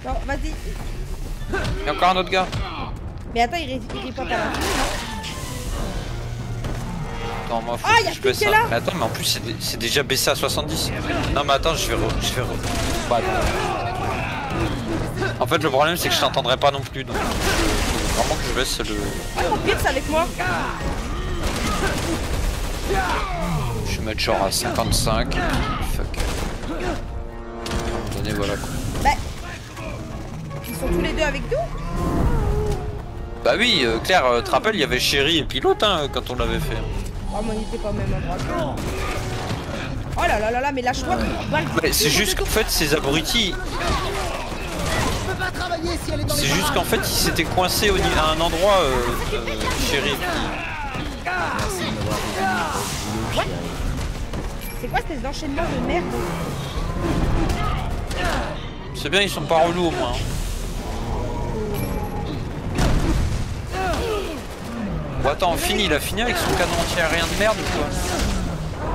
Bon, vas-y. Il y a encore un autre gars. Mais attends, il ripote à l'infini, non? Attends, moi, faut Ah, que y a je qui baisse qui est ça. là Mais attends, mais en plus, c'est déjà baissé à 70. Non, mais attends, je vais Bah, en fait, le problème, c'est que je t'entendrai pas non plus. Donc, faut vraiment que je baisse le. Oh, Pierce avec moi. Je vais mettre genre à 55. Fuck. À un moment donné, voilà quoi. Bah. Ils sont tous les deux avec nous? Bah oui, Claire, tu te rappelles, il y avait Chéri et Pilote hein, quand on l'avait fait. Oh, mais on était pas au même endroit. Oh là là là là, mais lâche-toi. Ouais, c'est juste qu'en fait, ces abrutis. C'est juste qu'en fait, ils s'étaient coincés à un endroit, Chéri. C'est quoi ces enchaînements de merde? C'est bien, ils sont pas relous au moins. hein. Bon, attends, Finn, il a fini avec son canon anti-aérien de merde ou quoi?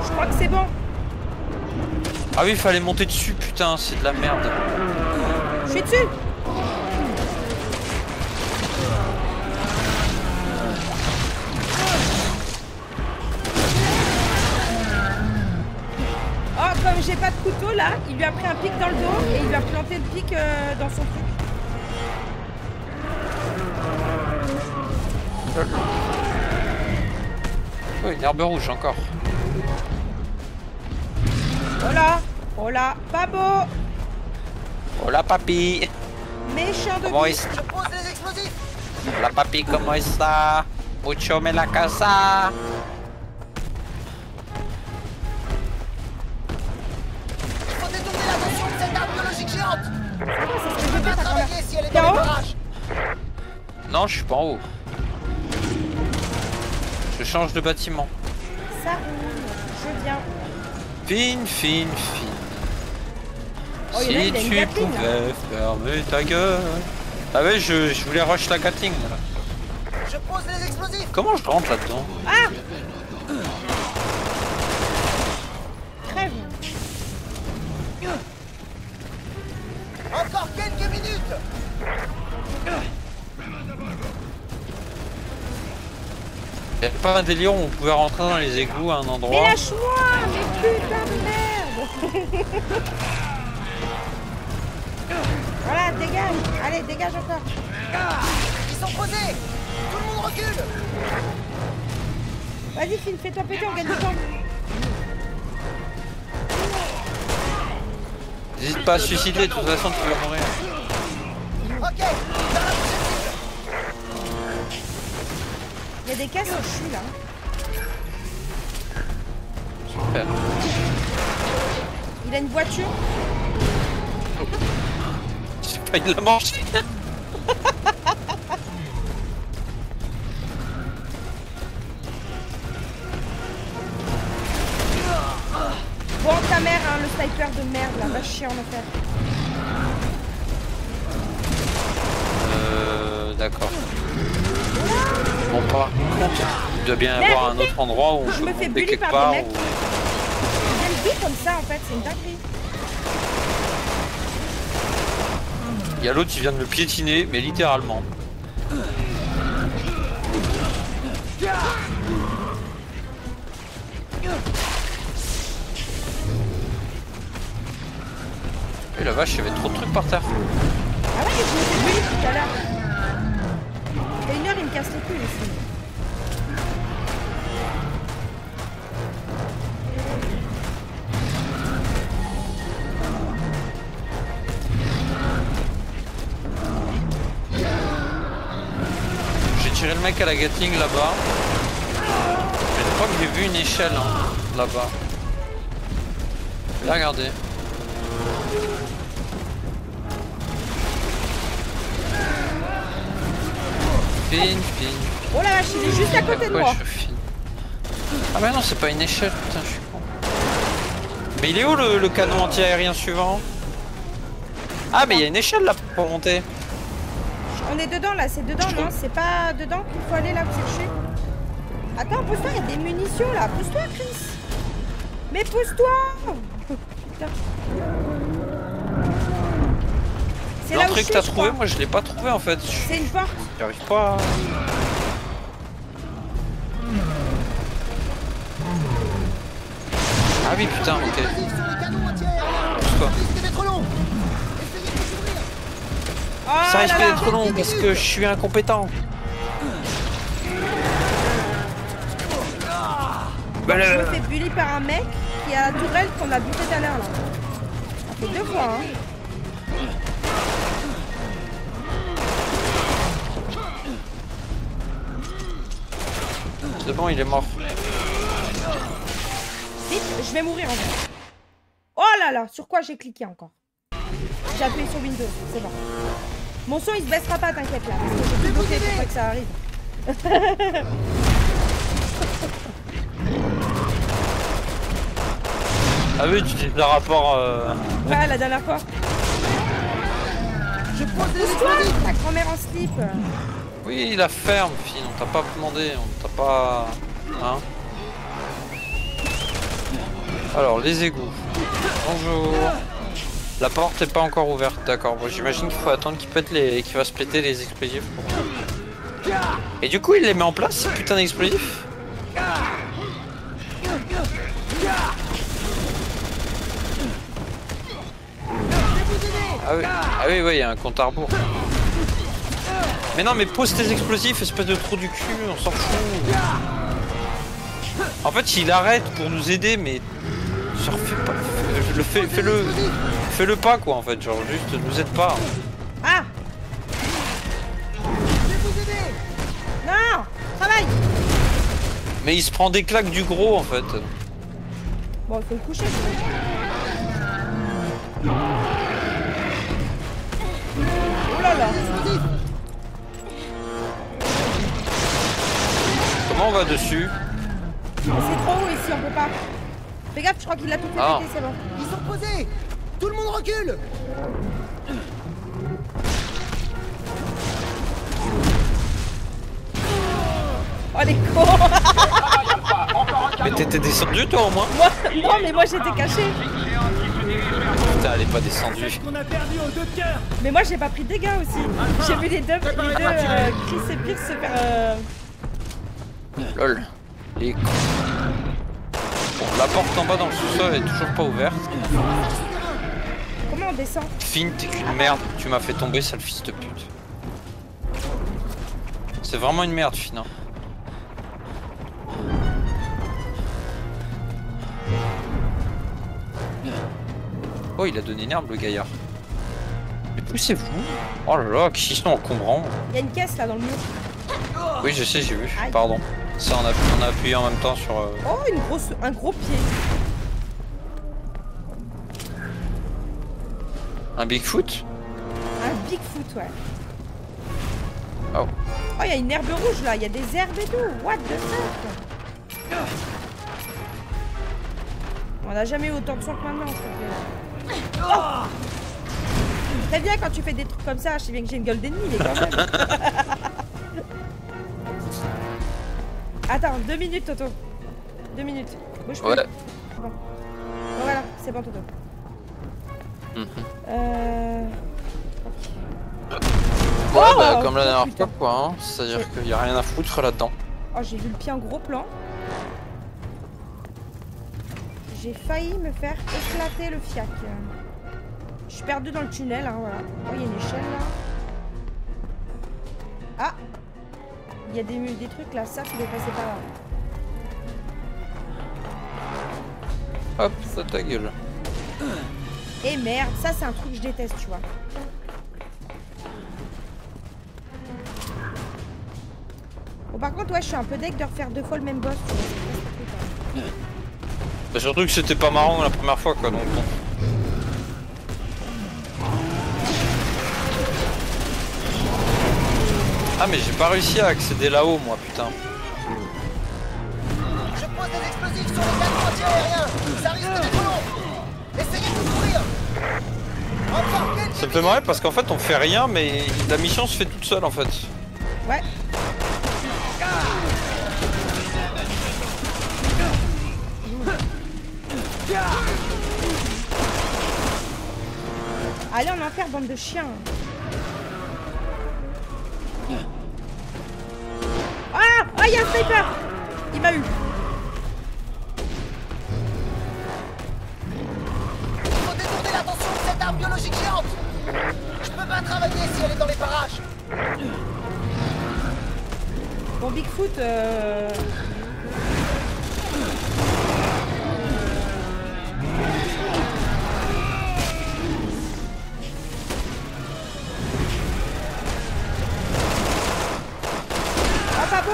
Je crois que c'est bon. Ah oui, il fallait monter dessus, putain, c'est de la merde. Je suis dessus. Oh, comme j'ai pas de couteau là, il lui a pris un pic dans le dos et il lui a planté le pic dans son truc. Oh, une herbe rouge encore. Oh là, oh là, pas beau, Hola papi. méchant de Comment biche. est Hola papi, comment está? Mucho me la casa. T'es en haut? Non, je suis pas en haut. Je change de bâtiment. Ça roule. Je viens. Fine. Oh, il y en a, Si il a une tu Gatling, là. pouvais fermer ta gueule. Ah ouais, je voulais rush la Gatling là. Je pose les explosifs. Comment je rentre là-dedans? Ah! Crève. Encore quelques minutes. Y'a pas un délire où on pouvait rentrer dans les égouts à un Mais endroit? lâche-moi! Mais putain de merde! Voilà, dégage! Allez, dégage encore! Ils sont posés. Tout le monde recule. Vas-y, Finn, fais-toi péter, on gagne du temps! N'hésite pas à se suicider, de toute façon tu vas mourir. Ok. Vers la prochaine cible. Il y a des caisses au cul là. Super. Il a une voiture. J'ai failli la manger. Bon, ta mère, hein, le sniper de merde là, va chier en enfer. D'accord. Bon, par contre, il doit bien y avoir un autre endroit où on Je peut me fais monter bully quelque par part. des mecs. Ils viennent vite comme ça en fait, c'est une dinguerie. Il y a l'autre qui vient de me piétiner, mais littéralement. Et la vache, il y avait trop de trucs par terre. Ah ouais, je me fais bully tout à l'heure. Il y a une heure, il me casse les couilles ici. J'ai tiré le mec à la Gatling là-bas. Je crois que j'ai vu une échelle hein, là-bas. Regardez. Fine. Oh la vache, il est juste à côté de Ouais, moi. je suis fine. Ah bah non, c'est pas une échelle, putain, je suis con. Mais il est où le canon anti-aérien suivant? Ah mais il y a une échelle là pour monter. On est dedans là, c'est dedans, non? C'est pas dedans qu'il faut aller là, vous chercher. Attends, pousse-toi, il y a des munitions là. Pousse-toi, Chris. Mais pousse-toi. Putain. C'est là où L'entrée je que t'as suis, je trouvé, crois. moi je l'ai pas trouvé en fait. C'est une porte. J'arrive pas à... Ah oui putain, ok. Explosifs sur le canon anti-aérien. Pousse-toi. Risque d'être long. Essayez de s'ouvrir. Oh Ça risque là là. d'être long parce que je suis incompétent. Bah, Je me fais bully par un mec qui a la tourelle qu'on a buté tout à l'heure là. Ça fait 2 fois hein. C'est bon, il est mort. Vite, je vais mourir en fait. Oh là là, sur quoi j'ai cliqué encore? J'ai appuyé sur Windows, c'est bon. Mon son il se baissera pas, t'inquiète là, parce que j'ai tout bloqué pour pas que ça arrive. Ah oui, tu dis le rapport... Ouais, la dernière fois. Je pose les Pousse-toi, explosifs. ta grand-mère en slip. Oui, la ferme, fille, on t'a pas demandé, on t'a pas... Hein? Alors, les égouts. Bonjour. La porte est pas encore ouverte, d'accord. Bon, j'imagine qu'il faut attendre qu'il pète les... qu'il va se péter les explosifs. Et du coup, il les met en place, ces putains d'explosifs? Ah oui, il y a un compte à rebours. Mais non, mais pose tes explosifs, espèce de trou du cul, on s'en fout. En fait, il arrête pour nous aider, mais... Genre, fais-le pas, quoi, en fait. Genre, juste, nous aide pas. Ah! Je vais vous aider. Non! Travaille! Mais il se prend des claques du gros, en fait. Bon, il faut le coucher. Oh là là! Comment on va dessus? C'est trop haut ici, on peut pas. Fais gaffe, je crois qu'il a tout fait Ah. péter, c'est bon. Ils sont posés. Tout le monde recule. Oh les cons. Mais t'étais descendu toi au moins? Moi, non mais moi j'étais caché. Putain, elle est pas descendue. qu'on a perdu aux deux de cœur. Mais moi j'ai pas pris de dégâts aussi. J'ai vu les deux Chris et Pierce se faire... Lol. Les cons. Bon, la porte en bas dans le sous-sol est toujours pas ouverte. Comment on descend? Finn, t'es qu'une merde. Tu m'as fait tomber, sale fils de pute. C'est vraiment une merde, Finn. Hein. Oh, il a donné une herbe, le gaillard. Mais poussez-vous. Oh là là, qui sont encombrants. Il y a une caisse là dans le mur. Oui, je sais, j'ai vu. Aïe. Pardon. Ça, on a appuyé en même temps sur... Oh, un gros pied. Un Bigfoot. Un Bigfoot, ouais. Oh. Oh, il y a une herbe rouge là, il y a des herbes et tout. What the fuck? On n'a jamais eu autant de sang que maintenant, s'il te plaît. Oh, très bien quand tu fais des trucs comme ça, je sais bien que j'ai une gueule d'ennemi, les gars. Attends, 2 minutes, Toto. 2 minutes. Bouge plus. Ouais. Bon. Bon, voilà, c'est bon, Toto. Mhm. Oh, Ouais, bah, comme la dernière putain. fois, quoi. Hein. C'est-à-dire qu'il n'y a rien à foutre là-dedans. Oh, j'ai vu le pied en gros plan. J'ai failli me faire éclater le fiac. Je suis perdu dans le tunnel, hein, voilà. Oh, il y a une échelle là. Ah! Il y a des trucs là, ça, il est passé par là. Hop, ça ta gueule. Et merde, ça c'est un truc que je déteste, tu vois. Bon, par contre, ouais, je suis un peu deg de refaire 2 fois le même boss, tu vois. C'est pas Bah, surtout que c'était pas marrant la première fois, quoi, donc bon. Ah, mais j'ai pas réussi à accéder là-haut, moi, putain. Je pose des explosifs sur les canons anti-aériens. Ça risque d'être long. Essayez de courir. Encore quelques Ça me fait marrer parce qu'en fait, on fait rien, mais la mission se fait toute seule, en fait. Ouais. Allez en enfer, bande de chiens. Ah! Ah, il y a un sniper! Il m'a eu. Il faut détourner l'attention de cette arme biologique géante. Je peux pas travailler si elle est dans les parages. Bon, Bigfoot, ah, pas bon!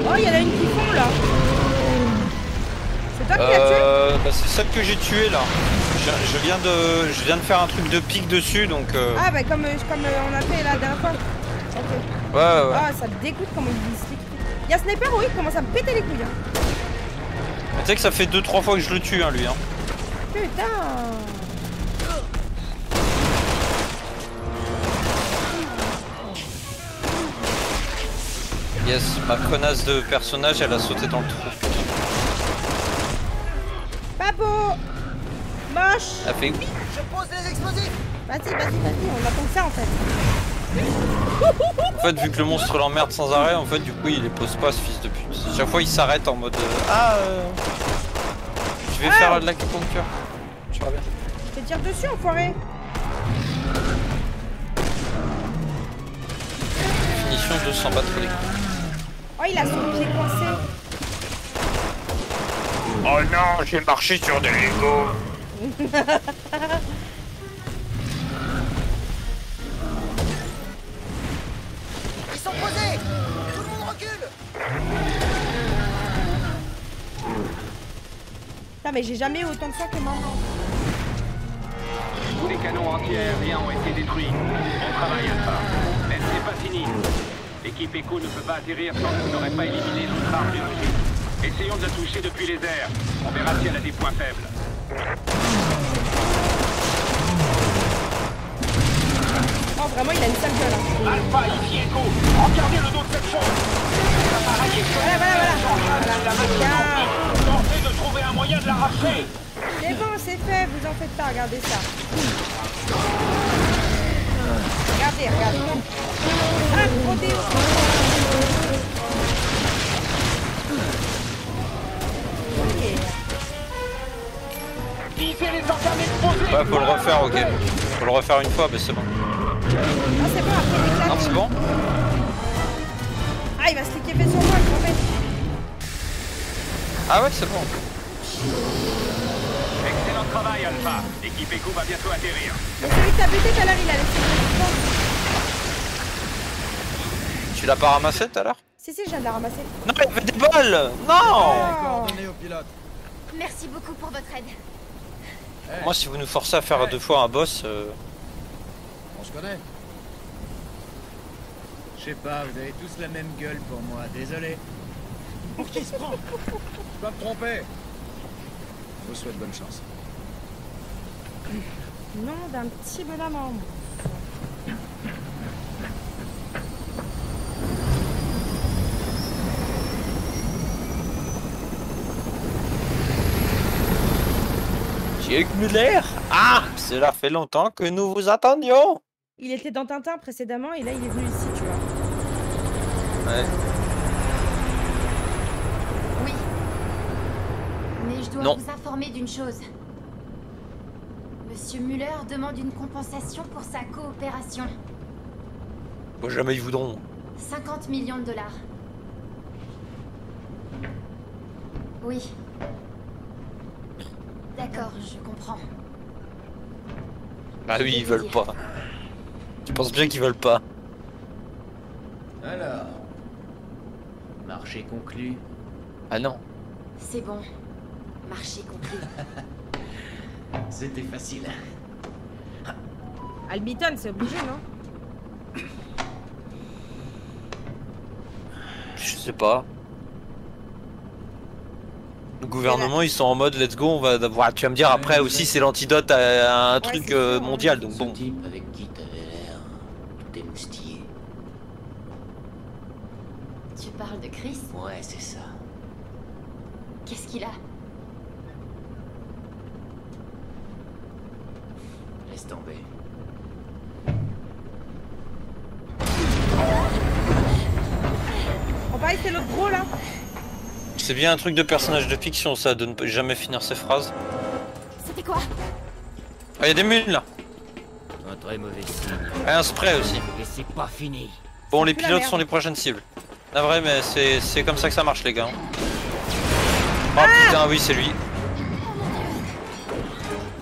Oh, il y en a une qui fond là! C'est toi qui l'as tué? Bah, c'est celle que j'ai tuée, là. Je viens de faire un truc de pique dessus, donc... Ah, bah comme on a fait la dernière fois. Ok. Ouais, ouais. Ah, ça me dégoûte comment il glisse. Il y a Sniper, oui, il commence à me péter les couilles. Hein. Tu sais que ça fait 2-3 fois que je le tue, hein, lui. Hein. Putain! Yes, ma connasse de personnage, elle a sauté dans le trou. Pas beau! Moche! Elle fait oui. Je pose les explosifs. Vas-y, on attend que ça en fait. En fait, vu que le monstre l'emmerde sans arrêt, en fait, du coup, il les pose pas, ce fils de pute. Chaque fois, il s'arrête en mode... Je vais faire de l'acupuncture. Je reviens. Je te tire dessus, enfoiré! Finition 200 battre les couilles. Oh, il a son pied coincé. Oh non, j'ai marché sur des Legos. Ils sont posés. Tout le monde recule. Putain, mais j'ai jamais eu autant de sang que maintenant. Tous les canons anti-aériens ont été détruits. Bon travail, Alpha. Mais c'est pas fini. L'équipe Echo ne peut pas atterrir tant que vous n'aurez pas éliminé notre arme biologique. Essayons de la toucher depuis les airs. On verra si elle a des points faibles. Oh, vraiment, il a une sale gueule. Hein. Alpha, ici Echo. Regardez le dos de cette chose. L'appareil est sur Voilà. Bien. Tentez de trouver un moyen de l'arracher. C'est bon, c'est fait, vous en faites pas, regardez ça. Regardez. Ah, gros déo. Ok. Visez les organes exposés. Ouais, faut le refaire, ok. Faut le refaire une fois, mais c'est bon. Non, c'est bon, après il éclate. Non, c'est bon? Ah, il va se liquer sur moi, je m'en vais. Ah ouais, c'est bon. Excellent travail, Alpha. L'équipe Echo va bientôt atterrir. Mais celui que t'as buté tout à l'heure, il a laissé le temps. Tu l'as pas ramassé tout à l'heure? Si, je viens de la ramasser. Non, il y avait des balles! Non! Coordonnées au pilote. Merci beaucoup pour votre aide. Moi, si vous nous forcez à faire 2 fois un boss... On se connaît. Je sais pas, vous avez tous la même gueule pour moi, désolé. Pour qui se prend? Je peux me tromper. Je vous souhaite bonne chance. Nom d'un petit bonhomme en mousse. Jake Muller! Ah! Cela fait longtemps que nous vous attendions! Il était dans Tintin précédemment et là il est venu ici, tu vois. Ouais. Oui. Mais je dois Non. vous informer d'une chose. Monsieur Muller demande une compensation pour sa coopération. Bon, jamais ils voudront. 50 millions de dollars. Oui. D'accord, je comprends. Ah oui, ils veulent pas. Tu penses bien qu'ils veulent pas. Alors, marché conclu. Ah non. C'est bon. Marché conclu. C'était facile. Albiton, c'est obligé, non? Je sais pas. Le gouvernement, ils sont en mode let's go, on va avoir. Tu vas me dire après aussi, c'est l'antidote à un truc c'est sûr, mondial, donc Ce bon. type avec qui t'avais l'air tout émoustillé. Tu parles de Chris? Ouais, c'est ça. Qu'est-ce qu'il a? Laisse tomber. On va c'est l'autre gros là. C'est bien un truc de personnage de fiction, ça, de ne jamais finir ses phrases. C'était quoi? Ah, y a des mules là. Un très mauvais signe. Et un spray aussi. Et c'est pas fini. Bon, les plus la pilotes merde. sont les prochaines cibles. La vraie, mais c'est comme ça que ça marche, les gars. Oh putain, oui, c'est lui.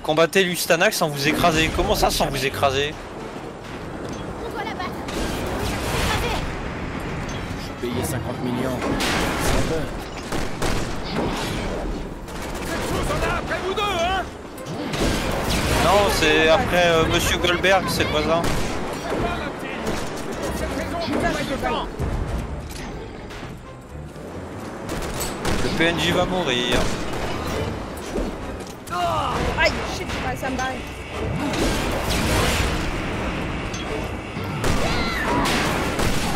Combattez l'Ustanax sans vous écraser. Comment ça, sans vous écraser? On doit la battre. Écrasée. Payer 50 millions. C'est peu. Non, c'est après Monsieur Goldberg, c'est le voisin. Le PNJ va mourir. Aïe, shit, j'ai pas réussi à me barrer.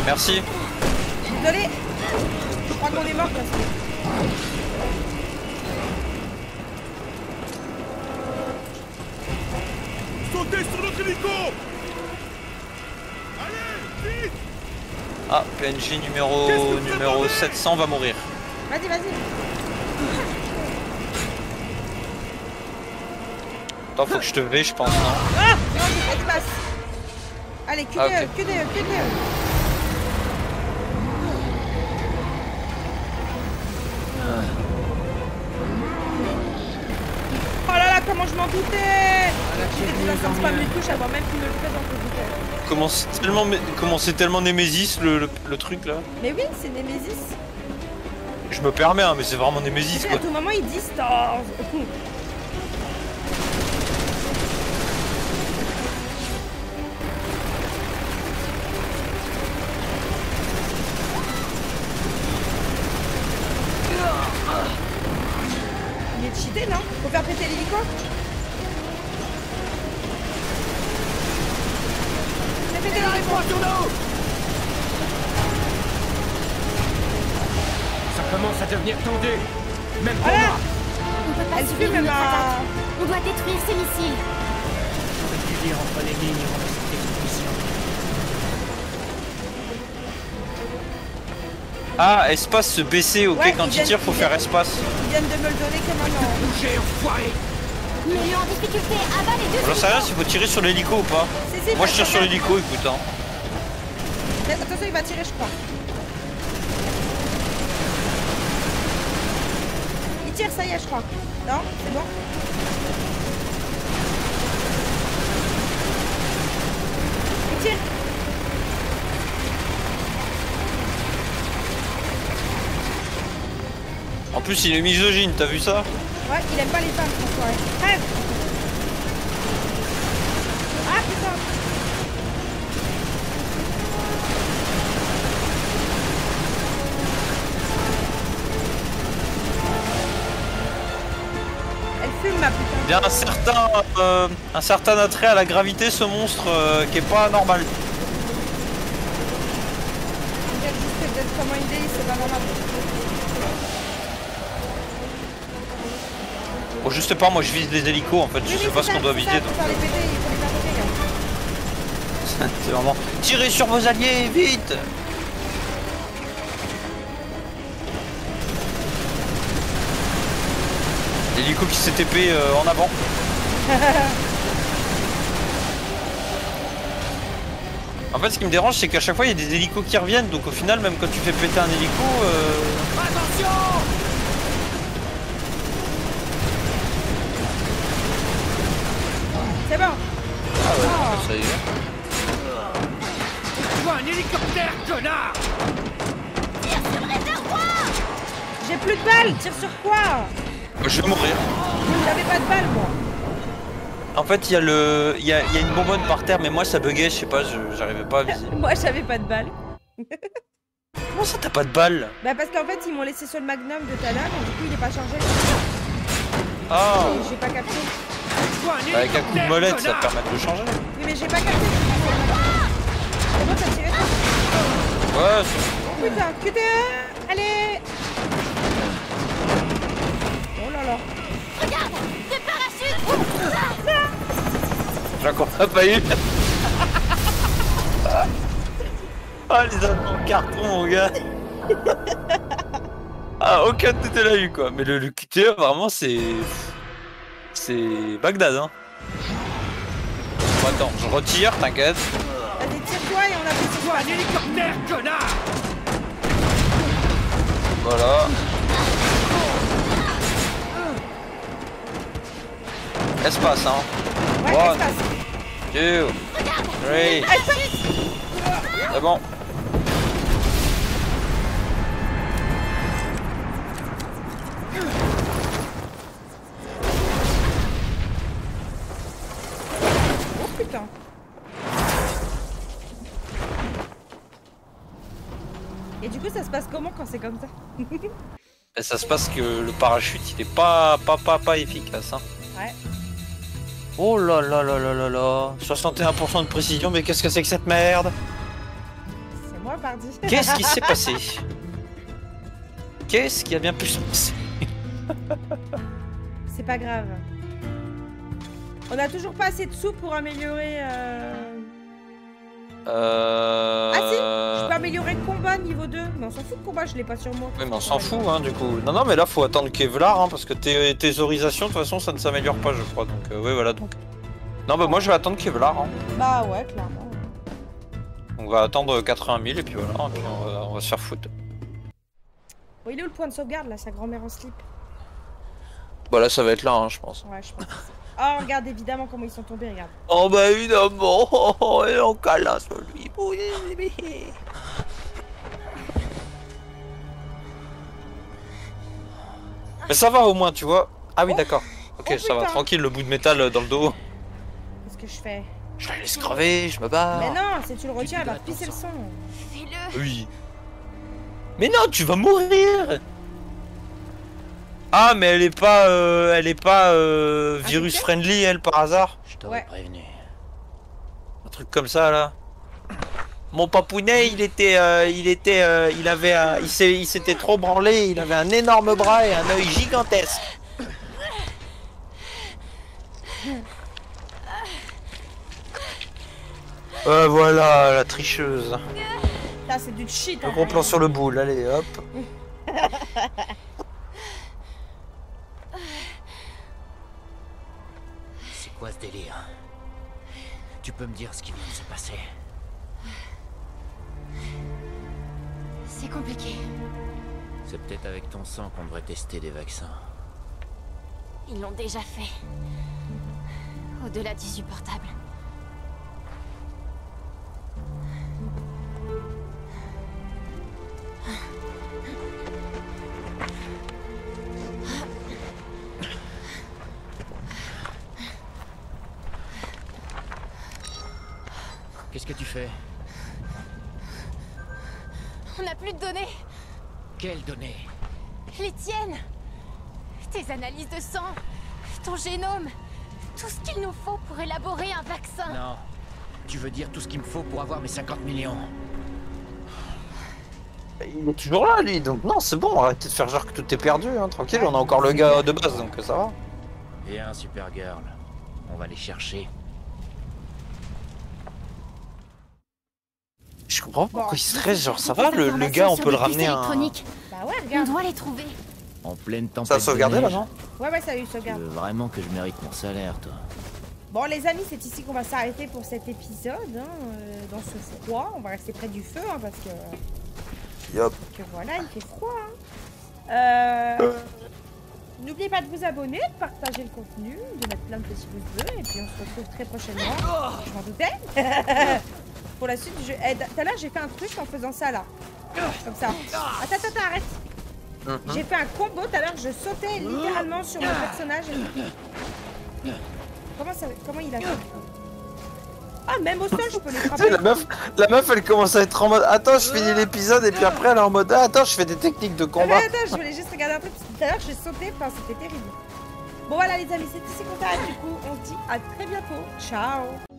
Merci. Désolé. Je crois qu'on est mort parce que... Sautez sur notre hélico! Allez, vite! Ah, PNJ numéro 700 va mourir. Vas-y, vas-y. Attends, faut que je te vais, je pense, non? Ah non, j'ai pas de passe. Allez, QDE, Ah, ok. QDE. Oh là là, comment je m'en doutais! J'étais déjà sans spam les touches avant même qu'il me le présente le bouton. Comment c'est tellement Némésis le truc là? Mais oui, c'est Nemesis. Je me permets, hein, mais c'est vraiment Nemesis À quoi. tout moment, il dit stars. Il est cheaté, non? Faut faire péter l'hélico? Fais péter l'hélico! Ça commence à devenir tendu. Même pour Voilà! moi. On peut pas Elle subir fume, notre ma... attaque. On doit détruire ces missiles. J'aurais dû lire entre les lignes avant cette exposition. Ah, espace se baisser, ok, Ouais, quand ils il viennent- tire, faut ils faire viennent- espace. Ils viennent de me le donner comme un an. Bougez, enfoiré. Mets-le en difficulté. Abat les deux. J'en sais rien s'il faut tirer sur l'hélico ou pas. Si, Moi je parce tire que sur regarde. l'hélico, écoute hein. Mais attention, il va tirer, je crois. Il tire, ça y est, je crois. Non? C'est bon? Il tire. En plus il est misogyne, t'as vu ça? Ouais, il aime pas les femmes, François. Ouais. Crève! Ah, putain! Elle fume, ma putain. Il a un certain attrait à la gravité ce monstre qui est pas normal. Regarde juste d'être comment il est, c'est pas normal. Bon juste pas, moi je vise les hélicos en fait, je Oui, sais oui, pas c'est ce qu'on ça, doit c'est viser ça, donc. faut faire les péter, il faut les faire péter, gars. C'est vraiment... Tirez sur vos alliés, vite! L'hélico qui s'est TP en avant. En fait ce qui me dérange c'est qu'à chaque fois il y a des hélicos qui reviennent, donc au final même quand tu fais péter un hélico... Attention. C'est bon. Ah ouais, non, mais ça y est. Tu vois un hélicoptère, connard. J'ai plus de balles, tire sur quoi? Je vais mourir. J'avais pas de balles, moi. En fait il y a le... il y a une bonbonne par terre mais moi ça buguait, je sais pas, j'arrivais pas à viser. Moi, j'avais pas de balles. Comment ça t'as pas de balle? Bah, parce qu'en fait, ils m'ont laissé sur le magnum de tout à l'heure, donc du coup, il est pas chargé. Ah Et j'ai pas capté. Tu vois un Avec un coup de hélicoptère, molette ça connard. te permet de le changer. Oui, mais j'ai pas capté. C'est bon, t'as tiré toi? Ouais, c'est... Oh putain, QTE. Allez. Oh là là. Regarde, des parachutes. J'ai encore pas eu. Ah les Allemands en carton mon gars. Ah aucun de t'étais là eu quoi. Mais le QTE vraiment c'est Bagdad hein. Bon, attends, je retire, t'inquiète. Vas-y, tire-toi et on appuie sur Tu vois un hélicoptère, connard. Voilà. Espace hein. Ouais, One, espace. 2, 3. C'est bon. Oh putain. Et du coup, ça se passe comment quand c'est comme ça? Et ça se passe que le parachute il est pas efficace hein. Ouais. Oh là là là là là là. 61% de précision, mais qu'est-ce que c'est que cette merde? C'est moi, pardi. Qu'est-ce qui s'est passé? Qu'est-ce qui a bien pu se passer? C'est pas grave. On a toujours pas assez de sous pour améliorer. Ah si, je peux améliorer le combat niveau 2. Mais on s'en fout de combat, je l'ai pas sur moi. Oui, mais on s'en fout, hein, du coup. Non, non, mais là, faut attendre Kevlar, hein, parce que thésaurisations, de toute façon, ça ne s'améliore pas, je crois. Donc, oui, voilà, donc. Non, bah, moi, je vais attendre Kevlar. Hein. Bah ouais, clairement. On va attendre 80 000, et puis voilà, et puis on va se faire foutre. Bon, il est où le point de sauvegarde, là, sa grand-mère en slip? Bah, là, ça va être là, hein, je pense. Ouais, je pense. Oh, regarde évidemment comment ils sont tombés, regarde. Oh, bah, évidemment, et on câlin sur lui. Mais ça va au moins, tu vois. Ah oui, Oh. d'accord. Ok, Oh, ça va, putain. tranquille, le bout de métal dans le dos. Qu'est-ce que je fais? Je la laisse crever, je me barre. Mais non, si tu le retiens, elle va t'hydrates ton pisser le sang. son. Fais-le. Oui. Mais non, tu vas mourir. Ah, mais elle est pas virus Infectée friendly, elle, par hasard. Je t'aurais Ouais. prévenu. Un truc comme ça, là. Mon papounet, il s'était trop branlé, il avait un énorme bras et un œil gigantesque. Voilà, la tricheuse. Là, c'est du shit. Le hein. gros plan sur le boule, allez, hop. C'est quoi ce délire? Tu peux me dire ce qui vient de se passer? C'est compliqué. C'est peut-être avec ton sang qu'on devrait tester des vaccins. Ils l'ont déjà fait. Au-delà du supportable. Qu'est-ce que tu fais? On n'a plus de données. Quelles données? Les tiennes. Tes analyses de sang. Ton génome. Tout ce qu'il nous faut pour élaborer un vaccin. Non. Tu veux dire tout ce qu'il me faut pour avoir mes 50 millions? Il est toujours là, lui, donc non, c'est bon, arrêtez de faire genre que tout est perdu, hein, tranquille, on a encore le gars de base, donc ça va. Viens, Supergirl. On va les chercher. Je comprends pas pourquoi il Bon, stresse, genre ça des va, le informations gars, on sur peut le des puces ramener à un... électroniques. Bah ouais, On regarde. doit les trouver. En pleine tempête. Ça a sauvegardé de là, neige. non? Ouais, ça a eu Tu sauvegarde. veux vraiment que je mérite mon salaire, toi? Bon, les amis, c'est ici qu'on va s'arrêter pour cet épisode. Hein, dans ce froid. On va rester près du feu, hein, parce que... Yop. que voilà, il fait froid. N'oubliez pas de vous abonner, de partager le contenu, de mettre plein de petits pouces bleus. Et puis on se retrouve très prochainement. Je m'en doutais. Pour la suite du jeu. Eh, tout à l'heure, j'ai fait un truc en faisant ça, là. Comme ça. Attends, arrête. J'ai fait un combo tout à l'heure. Je sautais littéralement sur mon personnage. Comment il a fait? Ah, même au sol, je peux les Tu sais, frapper. la meuf, elle commence à être en mode attends, je finis l'épisode, et puis après elle est en mode ah, attends, je fais des techniques de Mais combat. attends, je voulais juste regarder un truc. Parce que tout à l'heure, j'ai sauté. Enfin, c'était terrible. Bon, voilà, les amis, c'est ici qu'on s'arrête. Du coup, on se dit à très bientôt. Ciao.